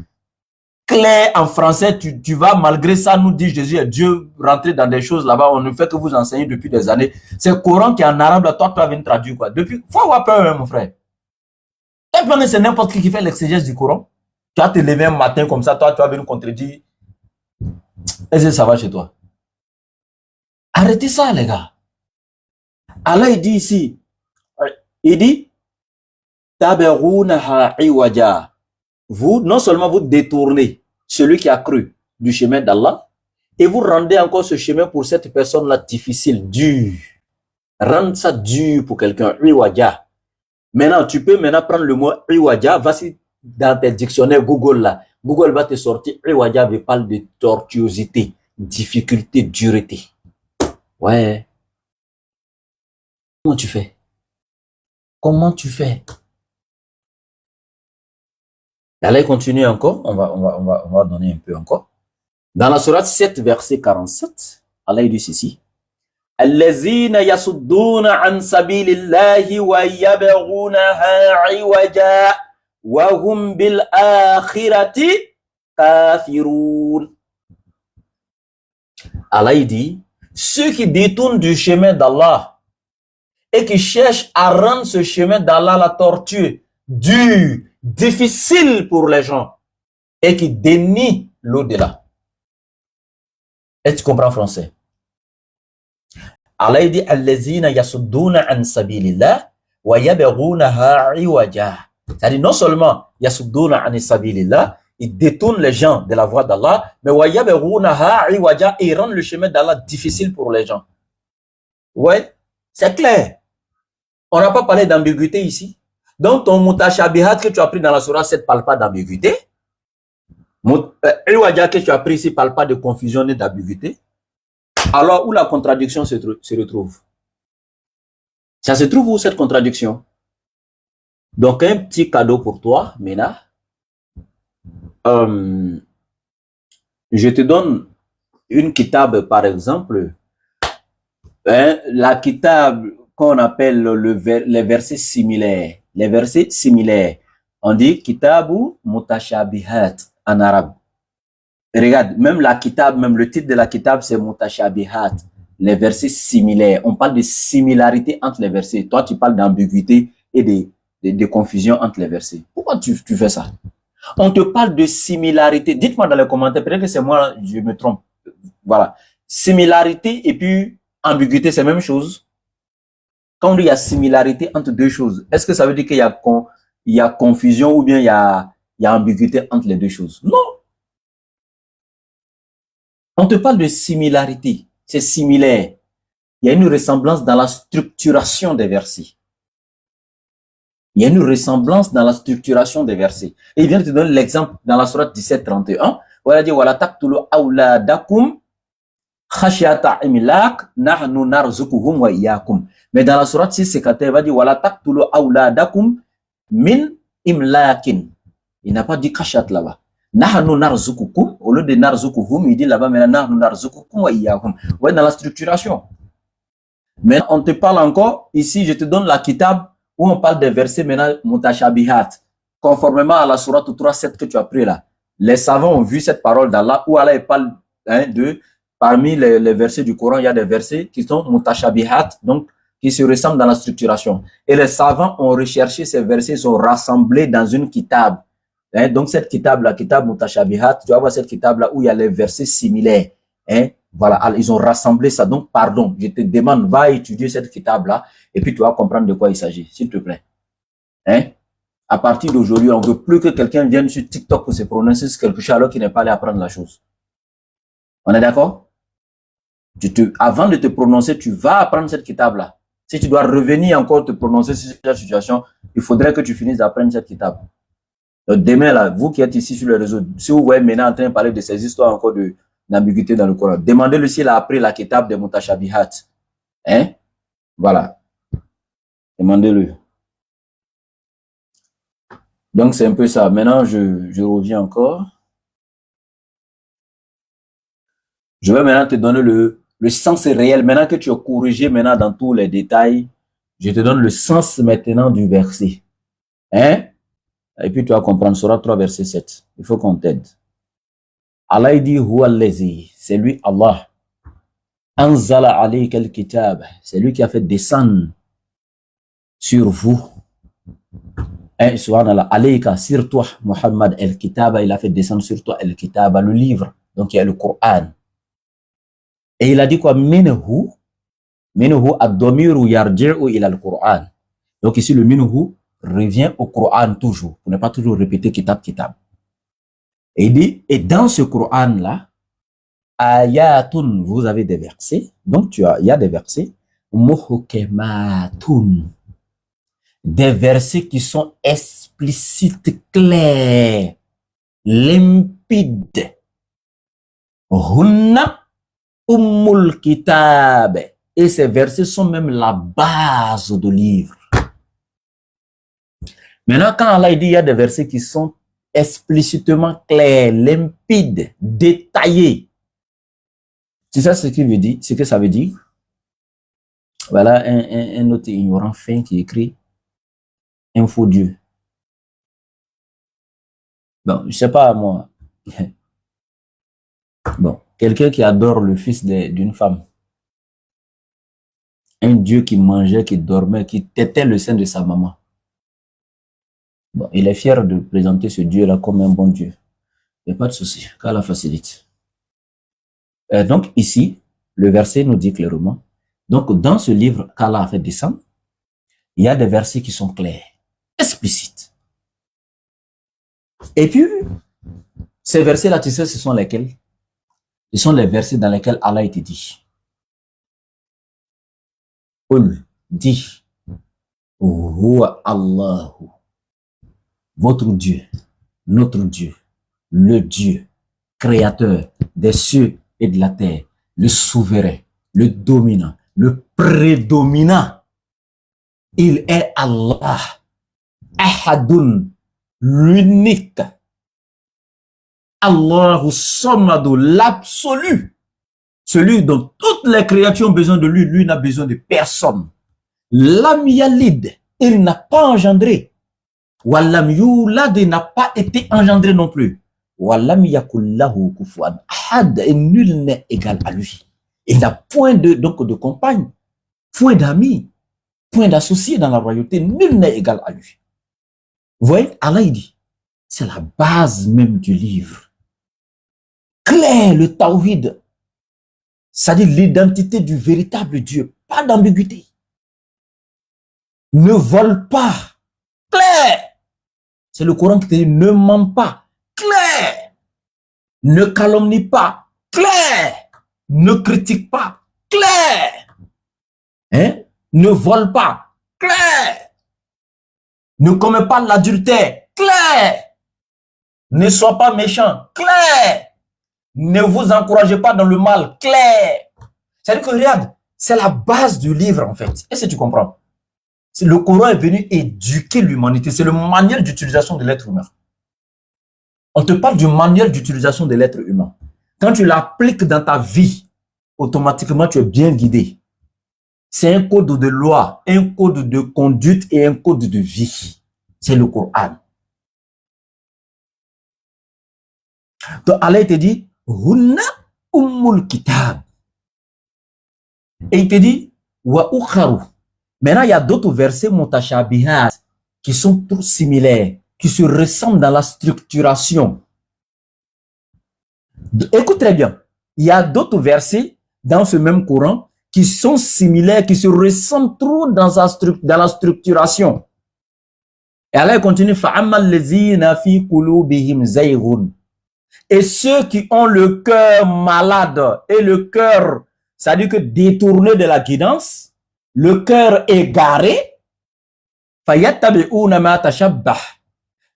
clair en français, tu vas malgré ça nous dire Jésus est Dieu, rentrer dans des choses là-bas, on ne fait que vous enseigner depuis des années. C'est le Coran qui est en arabe, là, toi, tu vas venir traduire quoi? Depuis, faut avoir peur, hein, mon frère. C'est n'importe qui fait l'exégèse du Coran. Tu vas te lever un matin comme ça, toi, tu vas venir contredire. Est-ce que ça va chez toi? Arrêtez ça, les gars. Allah, il dit ici, il dit, vous, non seulement vous détournez celui qui a cru du chemin d'Allah, et vous rendez encore ce chemin pour cette personne-là difficile, dur. Rendre ça dur pour quelqu'un, iwaja. Maintenant, tu peux prendre le mot iwaja, vas-y dans tes dictionnaires Google là. Google va te sortir, iwaja veut parler de tortuosité, difficulté, dureté. Ouais. Comment tu fais? Comment tu fais? Allez, continue encore. On va donner un peu encore. Dans la sourate 7, verset 47, Allah dit ceci. Allazina yasudduna an sabilillahi wa yabghunaha iwaja wa hum bil akhirati kafirun. Allah dit, ceux qui détournent du chemin d'Allah et qui cherchent à rendre ce chemin d'Allah la tortue, dur, difficile pour les gens et qui dénient l'au-delà. Est-ce que tu comprends français? Allah dit allazina yasudduna an sabilillah wa yabghunaha iwaja. C'est-à-dire non seulement yasudduna an sabilillah, ils détournent les gens de la voie d'Allah, mais wa yabghunaha iwaja, ils rendent le chemin d'Allah difficile pour les gens. Ouais, c'est clair. On n'a pas parlé d'ambiguïté ici. Donc, ton mutashabihat que tu as pris dans la Surah 7 ne parle pas d'ambiguïté. Iwaja que tu as pris ici ne parle pas de confusion ni d'ambiguïté. Alors, où la contradiction se retrouve? Ça se trouve où cette contradiction? Donc, un petit cadeau pour toi, Mena. Je te donne une kitab, par exemple. La kitab qu'on appelle les versets similaires. Les versets similaires. On dit kitabu mutashabihat en arabe. Regarde, même la kitab, même le titre de la kitab, c'est mutashabihat. Les versets similaires. On parle de similarité entre les versets. Toi, tu parles d'ambiguïté et de confusion entre les versets. Pourquoi tu fais ça? On te parle de similarité. Dites-moi dans les commentaires, peut-être que c'est moi, je me trompe. Voilà. Similarité et puis ambiguïté, c'est la même chose. Quand on dit qu'il y a similarité entre deux choses, est-ce que ça veut dire qu'il y a confusion ou bien il y a ambiguïté entre les deux choses? Non. On te parle de similarité. C'est similaire. Il y a une ressemblance dans la structuration des versets. Il y a une ressemblance dans la structuration des versets. Et il vient de te donner l'exemple dans la sourate 17, 31. Où il a dit, Wala taqtulu awladakum khashyata imlaq nahnu narzuquhum wa iyyakum. Mais dans la sourate 6, c'est quand il va dire wala taqtulu awladakum min imlaqin. Il n'a pas dit khashyat là-bas. Nahnu narzuqukum, au lieu de narzuquhum, il dit là-bas maintenant nahnu narzuqukum wa iyyakum. Ouais, dans la structuration. Mais on te parle encore, ici je te donne la kitab où on parle des versets maintenant mutashabihat, conformément à la sourate 3.7 que tu as pris là. Les savants ont vu cette parole d'Allah où Allah parle de, parmi les versets du Coran, il y a des versets qui sont mutashabihat, donc qui se ressemblent dans la structuration. Et les savants ont recherché ces versets, ils sont rassemblés dans une kitab. Donc cette kitab là, kitab mutashabihat, tu vas voir cette kitab là où il y a les versets similaires. Voilà, ils ont rassemblé ça. Donc, pardon, je te demande, va étudier cette kitab-là et puis tu vas comprendre de quoi il s'agit, s'il te plaît. À partir d'aujourd'hui, on ne veut plus que quelqu'un vienne sur TikTok pour se prononcer sur quelque chose alors qu'il n'est pas allé apprendre la chose. On est d'accord? Avant de te prononcer, tu vas apprendre cette kitab-là. Si tu dois revenir encore te prononcer sur cette situation, il faudrait que tu finisses d'apprendre cette kitab. Donc, demain, là, vous qui êtes ici sur le réseau, si vous voyez maintenant en train de parler de ces histoires encore d'ambiguïté dans le Coran, demandez-le s'il a appris la kitab des mutashabihat. Voilà. Demandez-le. Donc, c'est un peu ça. Maintenant, je reviens encore. Je vais maintenant te donner le sens réel. Maintenant que tu as corrigé maintenant dans tous les détails, je te donne le sens maintenant du verset. Et puis tu vas comprendre. Surah 3, verset 7. Il faut qu'on t'aide. Allah il dit, Huwa allazi, c'est lui Allah. Anzala alayka al-kitab, c'est lui qui a fait descendre sur vous. Subhanallah, alayka, sur toi, Muhammad, al-kitab, il a fait descendre sur toi al-kitab, le livre. Donc il y a le Coran. Et il a dit quoi? Minhu ad-damiru yarji'u ila al-Quran. Donc ici le minhu revient au Coran toujours, pour ne pas toujours répéter kitab. Et il dit, et dans ce Coran-là, ayatun, vous avez des versets, donc il y a des versets, muhkematun, des versets qui sont explicites, clairs, limpides. Hunna ummul kitab. Et ces versets sont même la base du livre. Maintenant, quand Allah dit, il y a des versets qui sont explicitement clairs, limpides, détaillés. C'est ça ce qu'il veut dire, ce que ça veut dire. Voilà un autre ignorant fin qui écrit un faux Dieu. Bon, je sais pas moi. Bon, quelqu'un qui adore le fils d'une femme. Un Dieu qui mangeait, qui dormait, qui tétait le sein de sa maman. Bon, il est fier de présenter ce Dieu-là comme un bon Dieu. Il n'y a pas de souci, qu'Allah facilite. Donc ici, le verset nous dit clairement, donc dans ce livre qu'Allah a fait descendre, il y a des versets qui sont clairs, explicites. Et puis, ces versets-là, tu sais, ce sont lesquels? Ce sont les versets dans lesquels Allah a été dit. Qul, dit, Huwa Allahu, votre Dieu, notre Dieu, le Dieu, créateur des cieux et de la terre, le souverain, le dominant, le prédominant. Il est Allah, Ahadun, l'unique. Allahu Samadu, l'absolu. Celui dont toutes les créatures ont besoin de lui, lui n'a besoin de personne. Lam yalid, il n'a pas engendré. Wallam yulad, n'a pas été engendré non plus. Wallam yakullahu kufuwan ahad, et nul n'est égal à lui. Il n'a point de compagne, point d'amis, point d'associé dans la royauté, nul n'est égal à lui. Vous voyez, Allah il dit, c'est la base même du livre. Clair, le tawhid, c'est-à-dire l'identité du véritable Dieu, pas d'ambiguïté. Ne vole pas, clair. C'est le Coran qui te dit, ne ment pas, clair. Ne calomnie pas, clair. Ne critique pas, clair. Ne vole pas, clair. Ne commets pas l'adultère, clair. Ne sois pas méchant, clair. Ne vous encouragez pas dans le mal. Clair. C'est-à-dire que regarde, c'est la base du livre en fait. Est-ce que tu comprends? Le Coran est venu éduquer l'humanité. C'est le manuel d'utilisation de l'être humain. On te parle du manuel d'utilisation de l'être humain. Quand tu l'appliques dans ta vie, automatiquement tu es bien guidé. C'est un code de loi, un code de conduite et un code de vie. C'est le Coran. Donc Allah te dit, Hunna ummul kitab. Et il te dit, wa ukharu. Maintenant, il y a d'autres versets mutashabihat qui sont tous similaires, qui se ressemblent dans la structuration. Écoute très bien. Il y a d'autres versets dans ce même Coran qui sont similaires, qui se ressemblent trop dans la structuration. Et Allah continue, fa'ammal lezina fi qulubihim zayghun. Et ceux qui ont le cœur malade et le cœur, c'est-à-dire que détourné de la guidance, le cœur égaré, fayattabi'una ma tashabbah.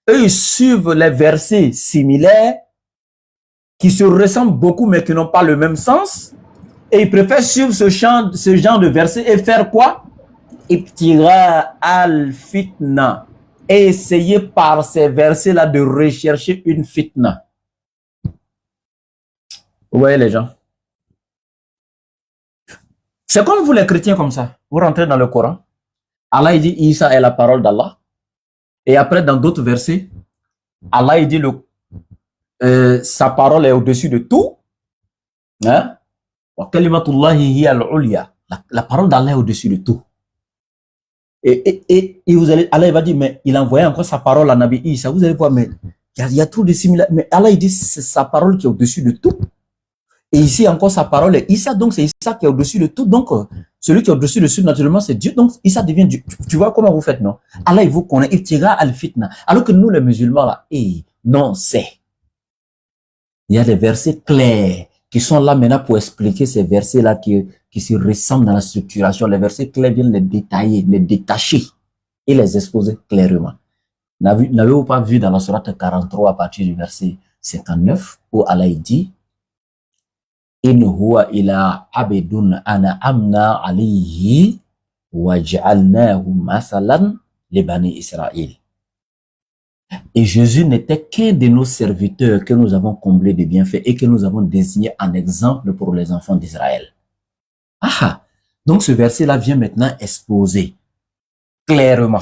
Eux, ils suivent les versets similaires qui se ressemblent beaucoup mais qui n'ont pas le même sens. Et ils préfèrent suivre ce genre de versets et faire quoi? Ibtira al-fitna. Et essayer par ces versets-là de rechercher une fitna. Vous voyez les gens? C'est comme vous les chrétiens comme ça. Vous rentrez dans le Coran. Allah il dit Isa est la parole d'Allah. Et après dans d'autres versets, Allah il dit sa parole est au-dessus de tout. Hein? La parole d'Allah est au-dessus de tout. Et Allah va dire, mais il a envoyé encore sa parole à Nabi Isa. Vous allez voir, mais il y a trop de similarités. Mais Allah il dit c'est sa parole qui est au-dessus de tout. Et ici encore sa parole est Isa, donc c'est Isa qui est au-dessus de tout. Donc celui qui est au-dessus de tout, naturellement, c'est Dieu. Donc Isa devient Dieu. Tu vois comment vous faites, non? Allah il vous connaît, il tira al-fitna. Alors que nous les musulmans là, non, c'est. Il y a des versets clairs qui sont là maintenant pour expliquer ces versets-là qui se ressemblent dans la structuration. Les versets clairs viennent les détailler, les détacher et les exposer clairement. N'avez-vous pas vu dans la sourate 43 à partir du verset 59 où Allah dit In huwa ila abidun ana amna alayhi wa ja'alnahu masalan li bani Israël. Et Jésus n'était qu'un de nos serviteurs que nous avons comblé de bienfaits et que nous avons désigné en exemple pour les enfants d'Israël. Ah, donc ce verset-là vient maintenant exposer clairement.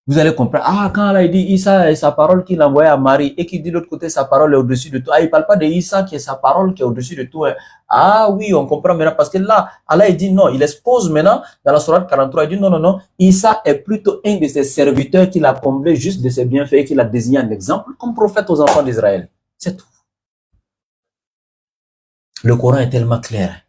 Vous allez comprendre. Ah, quand Allah dit Isa est sa parole qu'il a envoyée à Marie et qu'il dit de l'autre côté sa parole est au-dessus de tout. Ah, il ne parle pas de Isa qui est sa parole qui est au-dessus de tout. Hein. Ah oui, on comprend maintenant parce que là, Allah il dit non, il expose maintenant dans la sourate 43, il dit non, Isa est plutôt un de ses serviteurs qu'il a comblé juste de ses bienfaits et qu'il a désigné un exemple comme prophète aux enfants d'Israël. C'est tout. Le Coran est tellement clair.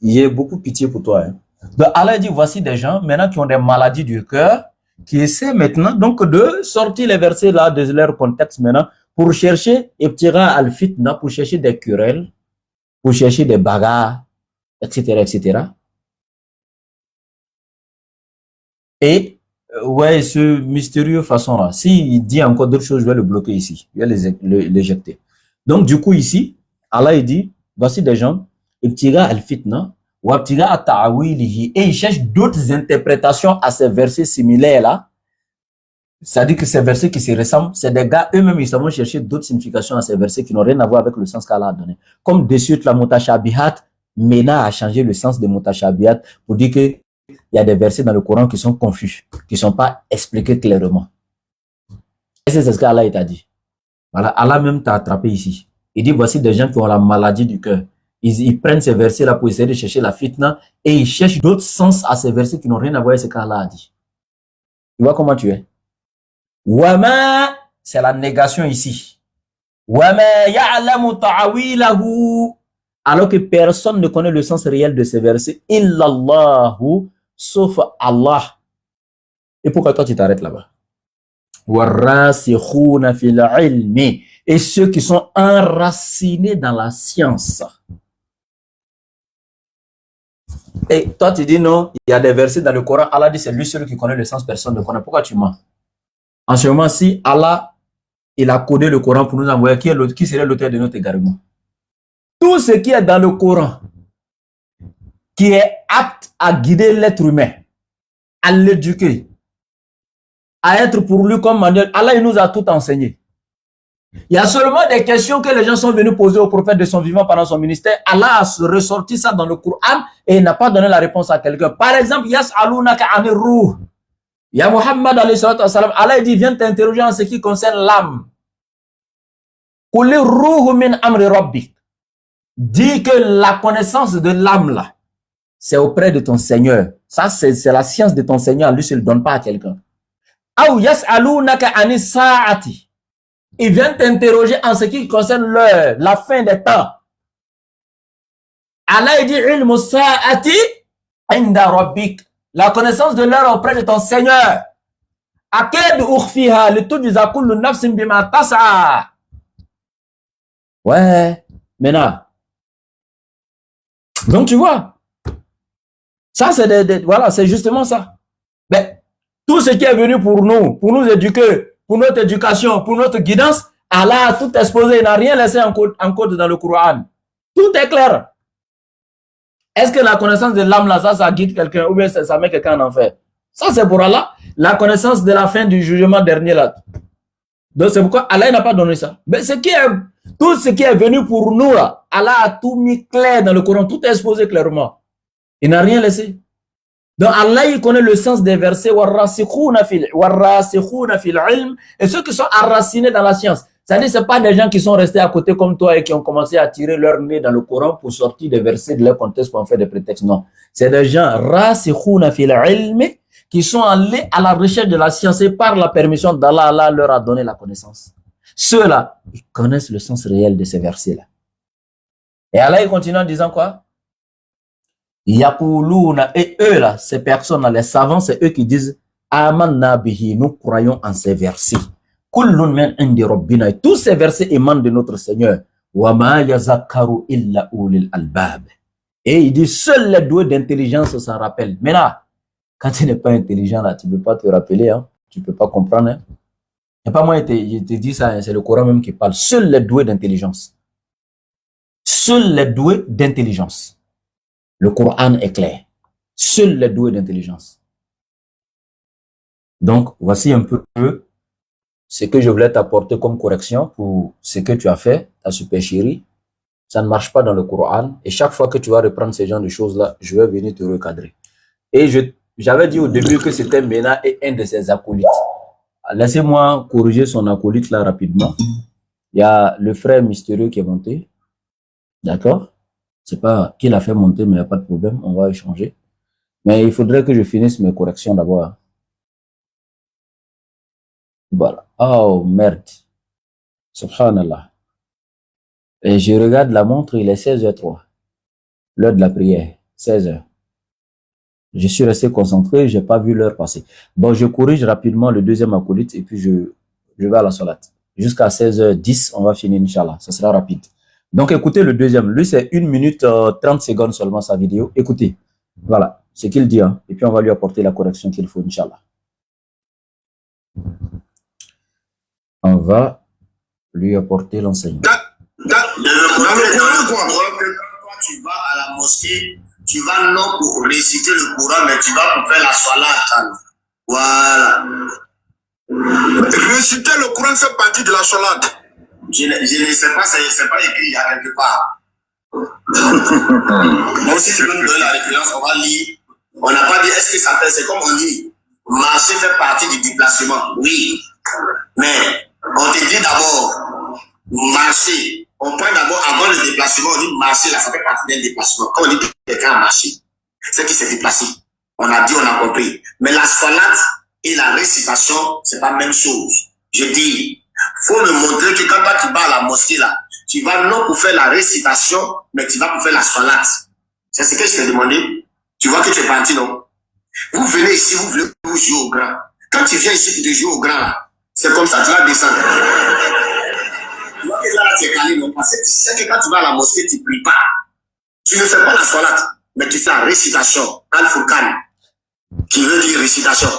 Il y a beaucoup de pitié pour toi. Hein. Donc Allah dit voici des gens maintenant qui ont des maladies du cœur qui essaient maintenant donc de sortir les versets là de leur contexte maintenant pour chercher ibtira al-fitna, pour chercher des querelles, pour chercher des bagarres, etc. Et ouais, ce mystérieux façon là, s'il dit encore d'autres choses, je vais le bloquer ici, je vais l'éjecter. Donc du coup ici, Allah il dit voici des gens ibtira al-fitna et ils cherchent d'autres interprétations à ces versets similaires là. C'est-à-dire que ces versets qui se ressemblent, c'est des gars eux-mêmes, ils savent chercher d'autres significations à ces versets qui n'ont rien à voir avec le sens qu'Allah a donné. Comme de suite la mutashabihat, Mena a changé le sens de mutashabihat pour dire que il y a des versets dans le Coran qui sont confus, qui ne sont pas expliqués clairement. Et c'est ce qu'Allah t'a dit. Voilà, Allah même t'a attrapé ici. Il dit voici des gens qui ont la maladie du cœur. Ils prennent ces versets-là pour essayer de chercher la fitna et ils cherchent d'autres sens à ces versets qui n'ont rien à voir avec ce qu'Allah a dit. Tu vois comment tu es? Wama, c'est la négation ici. Wama ya'lamu ta'awilahu. Alors que personne ne connaît le sens réel de ces versets. Illallahu, sauf Allah. Et pourquoi toi tu t'arrêtes là-bas? Warasikhuna fil ilmi. Et ceux qui sont enracinés dans la science. Et toi, tu dis non, il y a des versets dans le Coran, Allah dit c'est lui seul qui connaît le sens, personne ne connaît. Pourquoi tu mens? En ce moment-ci, Allah il a codé le Coran pour nous envoyer. Qui serait l'auteur de notre égarement? Tout ce qui est dans le Coran, qui est apte à guider l'être humain, à l'éduquer, à être pour lui comme manuel, Allah il nous a tout enseigné. Il y a seulement des questions que les gens sont venus poser au prophète de son vivant pendant son ministère. Allah a ressorti ça dans le Coran et il n'a pas donné la réponse à quelqu'un. Par exemple, Yas'alunaka anir ruh. Ya Muhammad alayhi salatu wassalam, Allah dit viens t'interroger en ce qui concerne l'âme. Qul ruhu min amri rabbik. Dis que la connaissance de l'âme là, c'est auprès de ton Seigneur. Ça c'est la science de ton Seigneur, lui il ne donne pas à quelqu'un. Aou yas'alunaka anis sa'ati. Il vient t'interroger en ce qui concerne l'heure, la fin des temps. Allah dit ilmu sa'ati inda rabbik. La connaissance de l'heure auprès de ton Seigneur. Aked ukhfiha litujza kullu nafsin bima tas'a. Ouais, maintenant. Donc tu vois, ça c'est voilà, c'est justement ça. Mais tout ce qui est venu pour nous éduquer, pour notre éducation, pour notre guidance, Allah a tout exposé, il n'a rien laissé en code dans le Coran. Tout est clair. Est-ce que la connaissance de l'âme là, ça guide quelqu'un ou bien ça met quelqu'un en enfer? Ça c'est pour Allah. La connaissance de la fin du jugement dernier là. Donc c'est pourquoi Allah n'a pas donné ça. Mais tout ce qui est venu pour nous là, Allah a tout mis clair dans le Coran, tout est exposé clairement. Il n'a rien laissé. Donc Allah il connaît le sens des versets et ceux qui sont enracinés dans la science. C'est-à-dire ce pas des gens qui sont restés à côté comme toi et qui ont commencé à tirer leur nez dans le Coran pour sortir des versets de leur contexte pour en faire des prétextes. Non. C'est des gens rasikhuna fil ilm qui sont allés à la recherche de la science et par la permission d'Allah, Allah leur a donné la connaissance. Ceux-là, ils connaissent le sens réel de ces versets-là. Et Allah il continue en disant quoi? Yaquluna, et eux là, ces personnes-là, les savants, c'est eux qui disent Amanna bihi, nous croyons en ces versets. Kullun min indi rabbina, et tous ces versets émanent de notre Seigneur. Wa ma yazakkaru illa ulil albab. Et il dit seuls les doués d'intelligence s'en rappellent. Mais là, quand tu n'es pas intelligent là, tu ne peux pas te rappeler, hein, tu ne peux pas comprendre. Hein. Et pas moi, je te dis ça, hein, c'est le Coran même qui parle. Seuls les doués d'intelligence. Seuls les doués d'intelligence. Le Coran est clair. Seuls les doués d'intelligence. Donc, voici un peu ce que je voulais t'apporter comme correction pour ce que tu as fait, ta supercherie. Ça ne marche pas dans le Coran. Et chaque fois que tu vas reprendre ce genre de choses-là, je vais venir te recadrer. Et j'avais dit au début que c'était Mena et un de ses acolytes. Laissez-moi corriger son acolyte là rapidement. Il y a le frère mystérieux qui est monté. D'accord? C'est pas qui l'a fait monter, mais il n'y a pas de problème. On va échanger. Mais il faudrait que je finisse mes corrections d'abord. Voilà. Oh, merde. Subhanallah. Et je regarde la montre, il est 16h03. L'heure de la prière. 16h. Je suis resté concentré, j'ai pas vu l'heure passer. Bon, je corrige rapidement le deuxième acolyte et puis je vais à la salate. Jusqu'à 16h10, on va finir, Inch'Allah. Ça sera rapide. Donc, écoutez le deuxième. Lui, c'est 1 minute 30 secondes seulement sa vidéo. Écoutez. Voilà. Ce qu'il dit. Hein. Et puis, on va lui apporter la correction qu'il faut, Inch'Allah. On va lui apporter l'enseignement. Quand tu vas à la mosquée, tu vas non pour réciter le Coran, mais tu vas pour faire la salat. Voilà. Réciter le Coran fait partie de la salat. Je ne sais pas, c'est pas écrit à quelque part. Bon, si tu peux nous donner la référence, on va lire. On n'a pas dit, est-ce que ça fait, c'est comme on dit, marcher fait partie du déplacement. Oui. Mais, on te dit d'abord, marcher. On prend d'abord, avant le déplacement, on dit marcher, là, ça fait partie d'un déplacement. Quand on dit quelqu'un a marché, c'est qu'il s'est déplacé. On a dit, on a compris. Mais la salat et la récitation, c'est pas la même chose. Je dis, faut me montrer que quand tu vas à la mosquée là, tu vas non pour faire la récitation, mais tu vas pour faire la salat. C'est ce que je t'ai demandé. Tu vois que tu es parti, non? Vous venez ici, vous voulez vous jouer au grand. Quand tu viens ici pour te jouer au grand là, c'est comme ça, tu vas descendre. Tu vois que là, tu es calé, non? Parce que tu sais que quand tu vas à la mosquée, tu ne pries pas. Tu ne fais pas la salat, mais tu fais la récitation. Al-Furqan, qui veut dire récitation.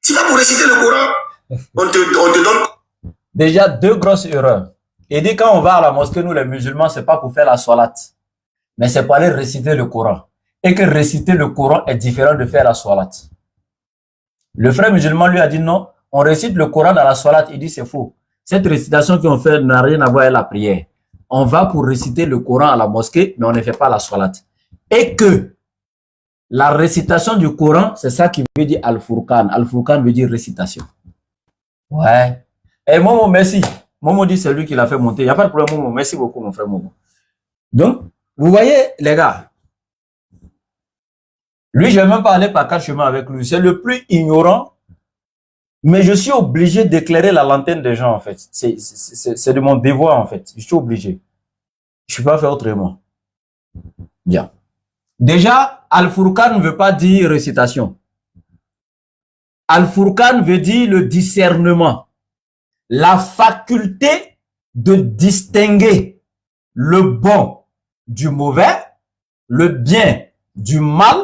Tu vas pour réciter le Coran, on te donne Déjà, deux grosses erreurs. Il dit quand on va à la mosquée, nous les musulmans, c'est pas pour faire la salat, mais c'est pour aller réciter le Coran. Et que réciter le Coran est différent de faire la salat. Le frère musulman lui a dit non, on récite le Coran dans la salat. Il dit c'est faux. Cette récitation qu'on fait n'a rien à voir avec la prière. On va pour réciter le Coran à la mosquée, mais on ne fait pas la salat. Et que la récitation du Coran, c'est ça qui veut dire Al-Furqan. Al-Furqan veut dire récitation. Ouais. Et Momo, merci. Momo dit c'est lui qui l'a fait monter. Il n'y a pas de problème, Momo. Merci beaucoup, mon frère Momo. Donc, vous voyez, les gars, lui, je ne vais même pas aller par quatre chemins avec lui. C'est le plus ignorant, mais je suis obligé d'éclairer la lanterne des gens, en fait. C'est de mon devoir, en fait. Je suis obligé. Je ne peux pas faire autrement. Bien. Déjà, Al-Furqan ne veut pas dire récitation. Al-Furqan veut dire le discernement. La faculté de distinguer le bon du mauvais, le bien du mal,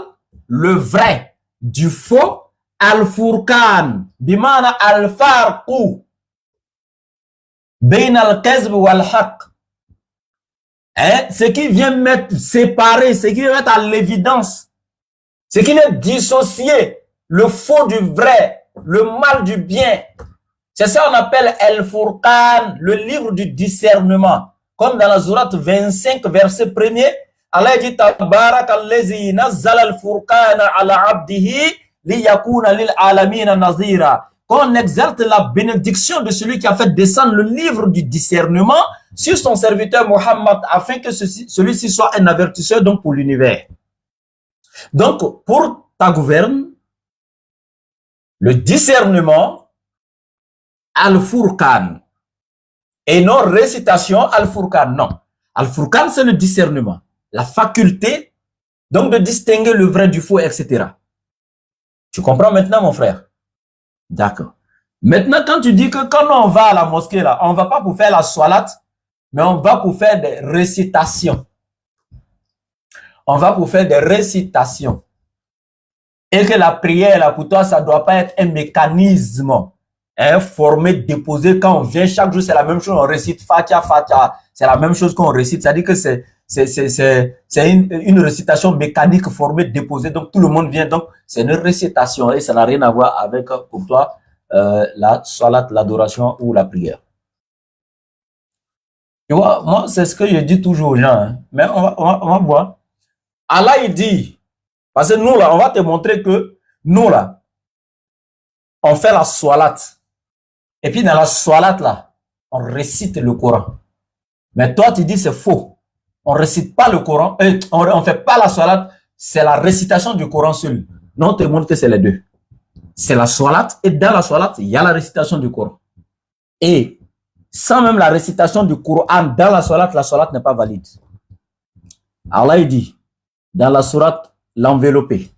le vrai du faux. Al-Furqan, bimana al-farqu, bain al-kazb wal-haq. Ce qui vient séparer, ce qui vient mettre à l'évidence, ce qui vient dissocier le faux du vrai, le mal du bien. C'est ça qu'on appelle Al-Furqan, le livre du discernement. Comme dans la sourate 25, verset 1er, Allah dit Tabarakallazi nazzala al-Furqana ala abdihi liyakuna lil alamina nazira. Quand on exalte la bénédiction de celui qui a fait descendre le livre du discernement sur son serviteur Mohammed, afin que celui-ci soit un avertisseur donc pour l'univers. Donc, pour ta gouverne, le discernement, Al-Furqan, et non récitation, Al-Furqan, non. Al-Furqan, c'est le discernement, la faculté donc de distinguer le vrai du faux, etc. Tu comprends maintenant, mon frère? D'accord. Maintenant, quand tu dis que quand on va à la mosquée, là, on ne va pas pour faire la salat, mais on va pour faire des récitations. On va pour faire des récitations. Et que la prière, là, pour toi, ça ne doit pas être un mécanisme formé, déposé. Quand on vient chaque jour, c'est la même chose. On récite Fatiha, Fatiha. C'est la même chose qu'on récite. C'est-à-dire que c'est une récitation mécanique formée, déposée. Donc, tout le monde vient. Donc, c'est une récitation et ça n'a rien à voir avec, pour toi, la salat, l'adoration ou la prière. Tu vois, moi, c'est ce que je dis toujours aux gens. Hein. Mais on va voir. Allah, il dit, parce que nous, là, on va te montrer que nous, là, on fait la salat. Et puis, dans la salat, là, on récite le Coran. Mais toi, tu dis c'est faux. On ne récite pas le Coran, on ne fait pas la salat, c'est la récitation du Coran seul. Non, on te montre que c'est les deux. C'est la salat, et dans la salat, il y a la récitation du Coran. Et sans même la récitation du Coran dans la salat n'est pas valide. Allah il dit, dans la sourate l'enveloppé,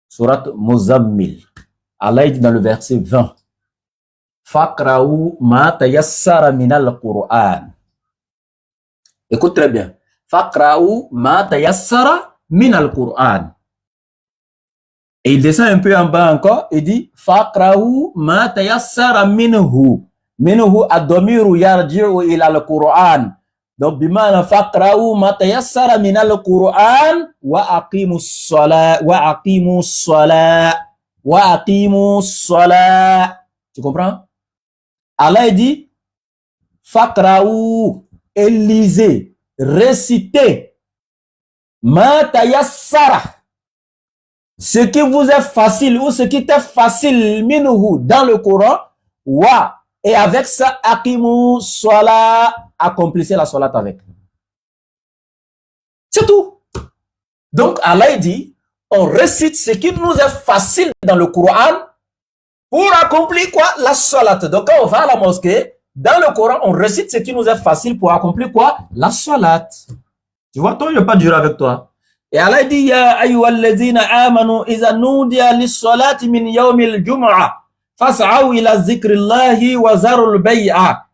sourate Muzammil, Allah il dit dans le verset 20, Faqra'u ma tayassara minal Qur'an. Écoute très bien. Faqra'u ma tayassara minal Qur'an. Et il descend un peu en bas encore, il dit Faqra'u ma tayassara minhu. Minhu ad-damiru yarji'u ila al-Qur'an. Donc bimana faqra'u ma tayassara minal Qur'an wa aqimus salat wa aqimus salat wa aqimus salat. Tu comprends? Allah dit Faqra'u, lisez, récitez ma tayassara, ce qui vous est facile ou ce qui est facile minhu dans le Coran, wa, et avec ça aqimu salat, accomplissez la salat avec. C'est tout. Donc Allah dit on récite ce qui nous est facile dans le Coran pour accomplir quoi? La salat. Donc quand on va à la mosquée, dans le Coran, on récite ce qui nous est facile pour accomplir quoi? La salat. Tu vois, toi, je ne vais pas durer avec toi. Et Allah dit, Ya ayyuhallazina amanu iza nudiya lis-salati min yawmil jum'a fas'aw ila zikrillahi wa zarul bay'a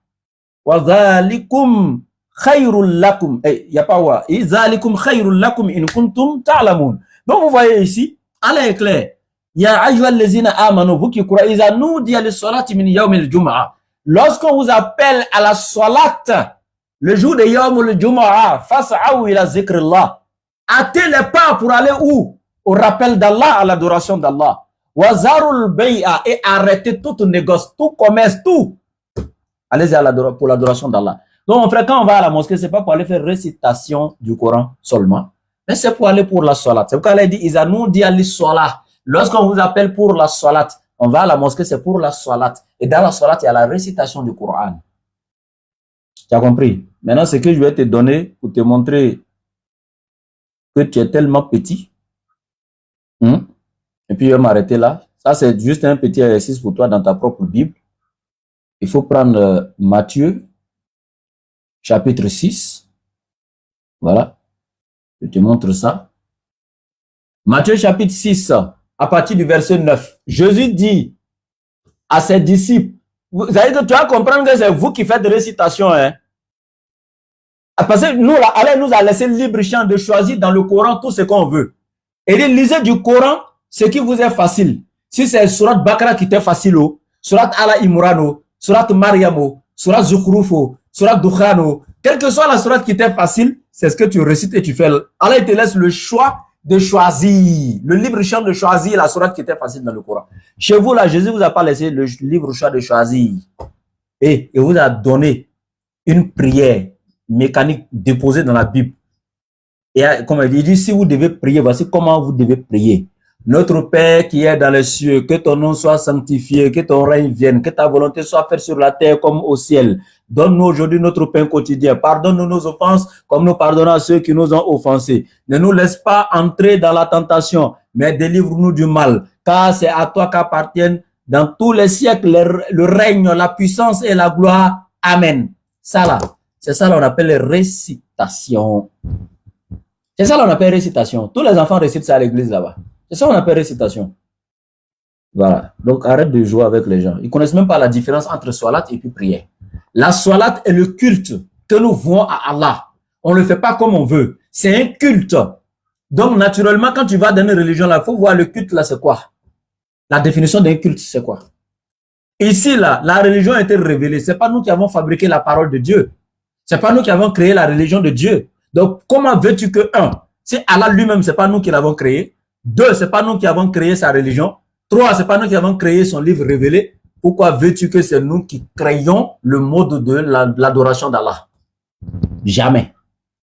wa dhalikum khayrul lakum. Il n'y a pas wa. Dhalikum khayrul lakum in kuntum ta'lamun. Donc vous voyez ici, Allah est clair. Ya ayyuhallazina amanu, vous qui croyez, iza nudiya lis-salati min yawmil jum'a. lorsqu'on vous appelle à la salat, le jour de Yawm al-Jumu'ah, fas'aw ila zikrillah, hâtez les pas pour aller où? Au rappel d'Allah, à l'adoration d'Allah. Wazarul bay'a, et arrêtez tout négoce, tout commerce, tout. Allez pour l'adoration d'Allah. Donc, mon frère, quand on va à la mosquée, c'est pas pour aller faire récitation du Coran seulement, mais c'est pour aller pour la salat. C'est pourquoi Allah dit, ils nous dit ali salat. Lorsqu'on vous appelle pour la salat, on va à la mosquée, c'est pour la salat. Et dans la salat, il y a la récitation du Coran. Tu as compris? Maintenant, ce que je vais te donner pour te montrer que tu es tellement petit. Et puis, je vais m'arrêter là. Ça, c'est juste un petit exercice pour toi dans ta propre Bible. Il faut prendre Matthieu, chapitre 6. Voilà. Je te montre ça. Matthieu, chapitre 6, à partir du verset 9. Jésus dit à ses disciples, vous allez que tu vas comprendre que c'est vous qui faites des récitations, hein. Parce que nous, là, Allah nous a laissé libre champ de choisir dans le Coran tout ce qu'on veut. Et de lisez du Coran ce qui vous est facile. Si c'est Surat Bakara qui t'est facile, Surat Ala Imrano, Surat Mariamo, Surat Zukhrufo, Surat Dukhano, quelle que soit la surat qui t'est facile, c'est ce que tu récites et tu fais. Allah il te laisse le choix de choisir, le libre champ de choisir la surat qui t'est facile dans le Coran. Chez vous, là, Jésus vous a pas laissé le libre choix de choisir. Et il vous a donné une prière mécanique déposée dans la Bible. Et comme il dit, si vous devez prier, voici comment vous devez prier. Notre Père qui est dans les cieux, que ton nom soit sanctifié, que ton règne vienne, que ta volonté soit faite sur la terre comme au ciel. Donne-nous aujourd'hui notre pain quotidien. Pardonne-nous nos offenses comme nous pardonnons à ceux qui nous ont offensés. Ne nous laisse pas entrer dans la tentation, mais délivre-nous du mal. Car c'est à toi qu'appartiennent dans tous les siècles le règne, la puissance et la gloire. Amen. Ça là, c'est ça qu'on appelle récitation. C'est ça qu'on appelle récitation. Tous les enfants récitent ça à l'église là-bas. C'est ça qu'on appelle récitation. Voilà. Donc, arrête de jouer avec les gens. Ils ne connaissent même pas la différence entre salat et puis prière. La salat est le culte que nous vouons à Allah. On ne le fait pas comme on veut. C'est un culte. Donc, naturellement, quand tu vas dans une religion, là, il faut voir le culte, là, c'est quoi? La définition d'un culte, c'est quoi? Ici, là, la religion a été révélée. C'est pas nous qui avons fabriqué la parole de Dieu. C'est pas nous qui avons créé la religion de Dieu. Donc, comment veux-tu que, si Allah lui-même, c'est pas nous qui l'avons créé, 2, c'est pas nous qui avons créé sa religion, 3, c'est pas nous qui avons créé son livre révélé, pourquoi veux-tu que c'est nous qui créons le mode de l'adoration d'Allah? Jamais.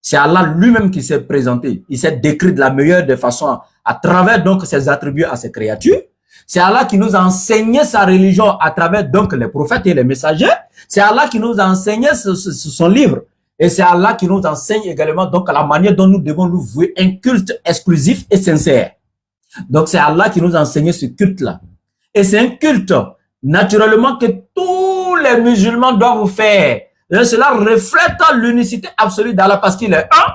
C'est Allah lui-même qui s'est présenté. Il s'est décrit de la meilleure des façons à travers donc ses attributs à ses créatures. C'est Allah qui nous a enseigné sa religion à travers donc les prophètes et les messagers. C'est Allah qui nous a enseigné son livre. Et c'est Allah qui nous enseigne également donc la manière dont nous devons nous vouer un culte exclusif et sincère. Donc c'est Allah qui nous a enseigné ce culte-là. Et c'est un culte naturellement que tous les musulmans doivent faire. Et cela reflète l'unicité absolue d'Allah parce qu'il est un,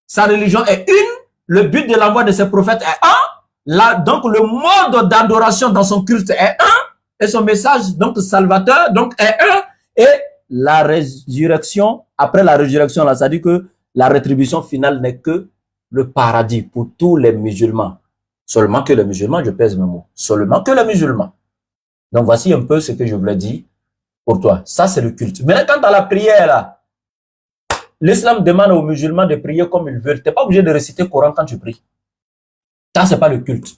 sa religion est une, le but de l'envoi de ses prophètes est un, donc le mode d'adoration dans son culte est un, et son message donc salvateur donc est un, et la résurrection, après la résurrection, là, ça dit que la rétribution finale n'est que le paradis pour tous les musulmans. Seulement que les musulmans, je pèse mes mots, seulement que les musulmans. Donc voici un peu ce que je voulais dire pour toi. Ça, c'est le culte. Mais quant à la prière, là, l'islam demande aux musulmans de prier comme ils veulent. Tu n'es pas obligé de réciter le Coran quand tu pries. Ça, c'est pas le culte.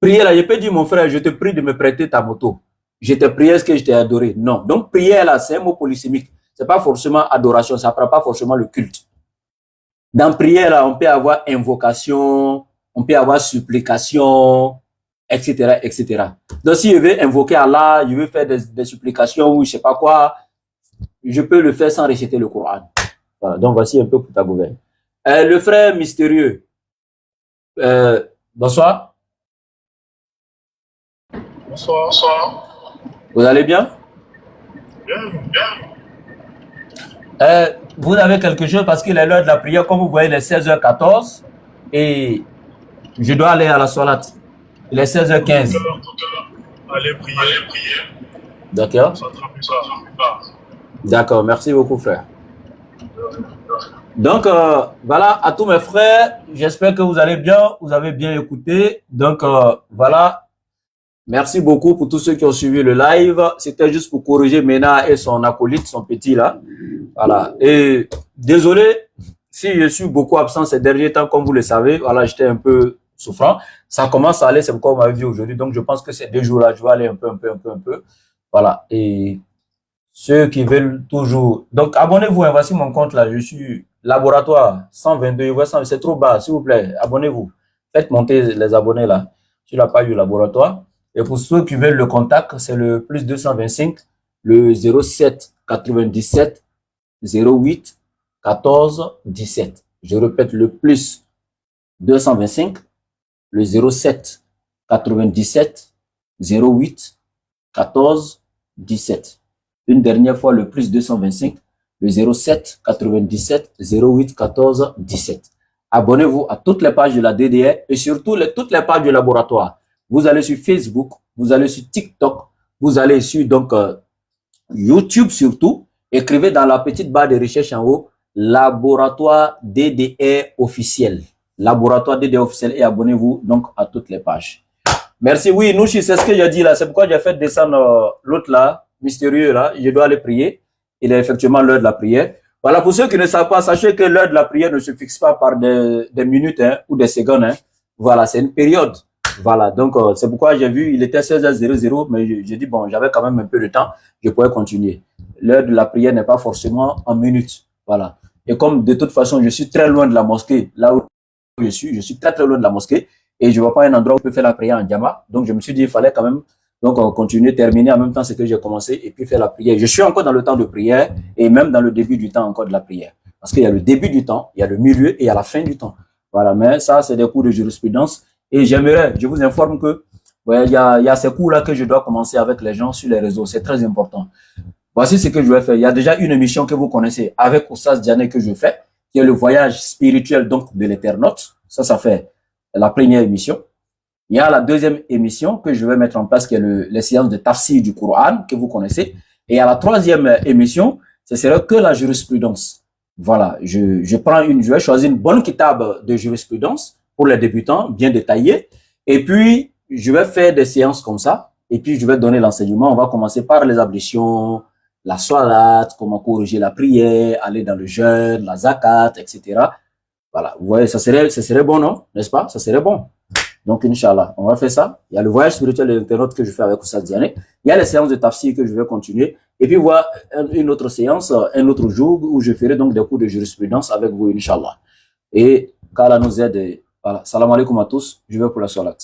Prier, là, je peux dire, mon frère, je te prie de me prêter ta moto. Je te prie, est-ce que je t'ai adoré? Non. Donc, prière, là, c'est un mot polysémique. C'est pas forcément adoration, ça prend pas forcément le culte. Dans prière, là, on peut avoir invocation, on peut avoir supplication, etc., etc. Donc, si je veux invoquer Allah, je veux faire des supplications ou je sais pas quoi, je peux le faire sans réciter le Coran. Voilà. Donc, voici un peu pour ta gouverne. Le frère mystérieux. Bonsoir. Bonsoir. Bonsoir. Vous allez bien? Bien. Vous avez quelque chose parce qu'il est l'heure de la prière. Comme vous voyez, il est 16h14 et je dois aller à la salat. Il est 16h15. Tout à l'heure. Allez prier. D'accord. D'accord, merci beaucoup, frère. Donc, voilà, à tous mes frères, j'espère que vous allez bien, vous avez bien écouté. Donc, voilà, Merci beaucoup pour tous ceux qui ont suivi le live. C'était juste pour corriger Mena et son acolyte, son petit là. Voilà. Et désolé si je suis beaucoup absent ces derniers temps, comme vous le savez. Voilà, j'étais un peu souffrant. Ça commence à aller, c'est pourquoi on m'a vu aujourd'hui. Donc, je pense que ces 2 jours-là, je vais aller un peu. Voilà. Et ceux qui veulent toujours. Donc, abonnez-vous. Hein. Voici mon compte là. Je suis laboratoire 122. C'est trop bas. S'il vous plaît, abonnez-vous. Faites monter les abonnés là sur la page du laboratoire. Et pour ceux qui veulent le contact, c'est le plus 225, le 07 97 08 14 17. Je répète, le plus 225, le 07 97 08 14 17. Une dernière fois, le plus 225, le 07 97 08 14 17. Abonnez-vous à toutes les pages de la DDR et surtout toutes les pages du laboratoire. Vous allez sur Facebook, vous allez sur TikTok, vous allez sur donc YouTube surtout. Écrivez dans la petite barre de recherche en haut, laboratoire DDR officiel. Laboratoire DDR officiel et abonnez-vous donc à toutes les pages. Merci. Oui, Nouchi, c'est ce que j'ai dit là. C'est pourquoi j'ai fait descendre l'autre là, mystérieux là. Je dois aller prier. Il est effectivement l'heure de la prière. Voilà, pour ceux qui ne savent pas, sachez que l'heure de la prière ne se fixe pas par des minutes hein, ou des secondes. Hein. Voilà, c'est une période. Voilà, donc c'est pourquoi j'ai vu, il était 16h00, mais j'ai dit, bon, j'avais quand même un peu de temps, je pourrais continuer. L'heure de la prière n'est pas forcément en minutes. Voilà. Et comme de toute façon, je suis très loin de la mosquée, là où je suis très loin de la mosquée, et je ne vois pas un endroit où on peut faire la prière en Jama. Donc je me suis dit, il fallait quand même donc continuer, terminer en même temps ce que j'ai commencé, et puis faire la prière. Je suis encore dans le temps de prière, et même dans le début du temps encore de la prière. Parce qu'il y a le début du temps, il y a le milieu, et il y a la fin du temps. Voilà, mais ça, c'est des cours de jurisprudence. Et j'aimerais, je vous informe que ouais, il y a ces cours-là que je dois commencer avec les gens sur les réseaux. C'est très important. Voici ce que je vais faire. Il y a déjà une émission que vous connaissez avec Oussas Diané que je fais, qui est le voyage spirituel donc de l'éternaute. Ça fait la première émission. Il y a la deuxième émission que je vais mettre en place, qui est les séances de tafsir du Coran, que vous connaissez. Et il y a la troisième émission, ce serait que la jurisprudence. Voilà, je vais choisir une bonne kitab de jurisprudence pour les débutants, bien détaillé. Et puis, je vais faire des séances comme ça. Et puis, je vais donner l'enseignement. On va commencer par les ablutions, la salat, comment corriger la prière, aller dans le jeûne, la zakat, etc. Voilà. Vous voyez, ça serait bon, non? N'est-ce pas? Ça serait bon. Donc, Inch'Allah, on va faire ça. Il y a le voyage spirituel de l'internaute que je fais avec Oussas Diané. Il y a les séances de tafsir que je vais continuer. Et puis, voilà une autre séance, un autre jour où je ferai donc des cours de jurisprudence avec vous, Inch'Allah. Et qu'Allah nous aide. Voilà. Salam alaikum à tous. Je vais pour la salat.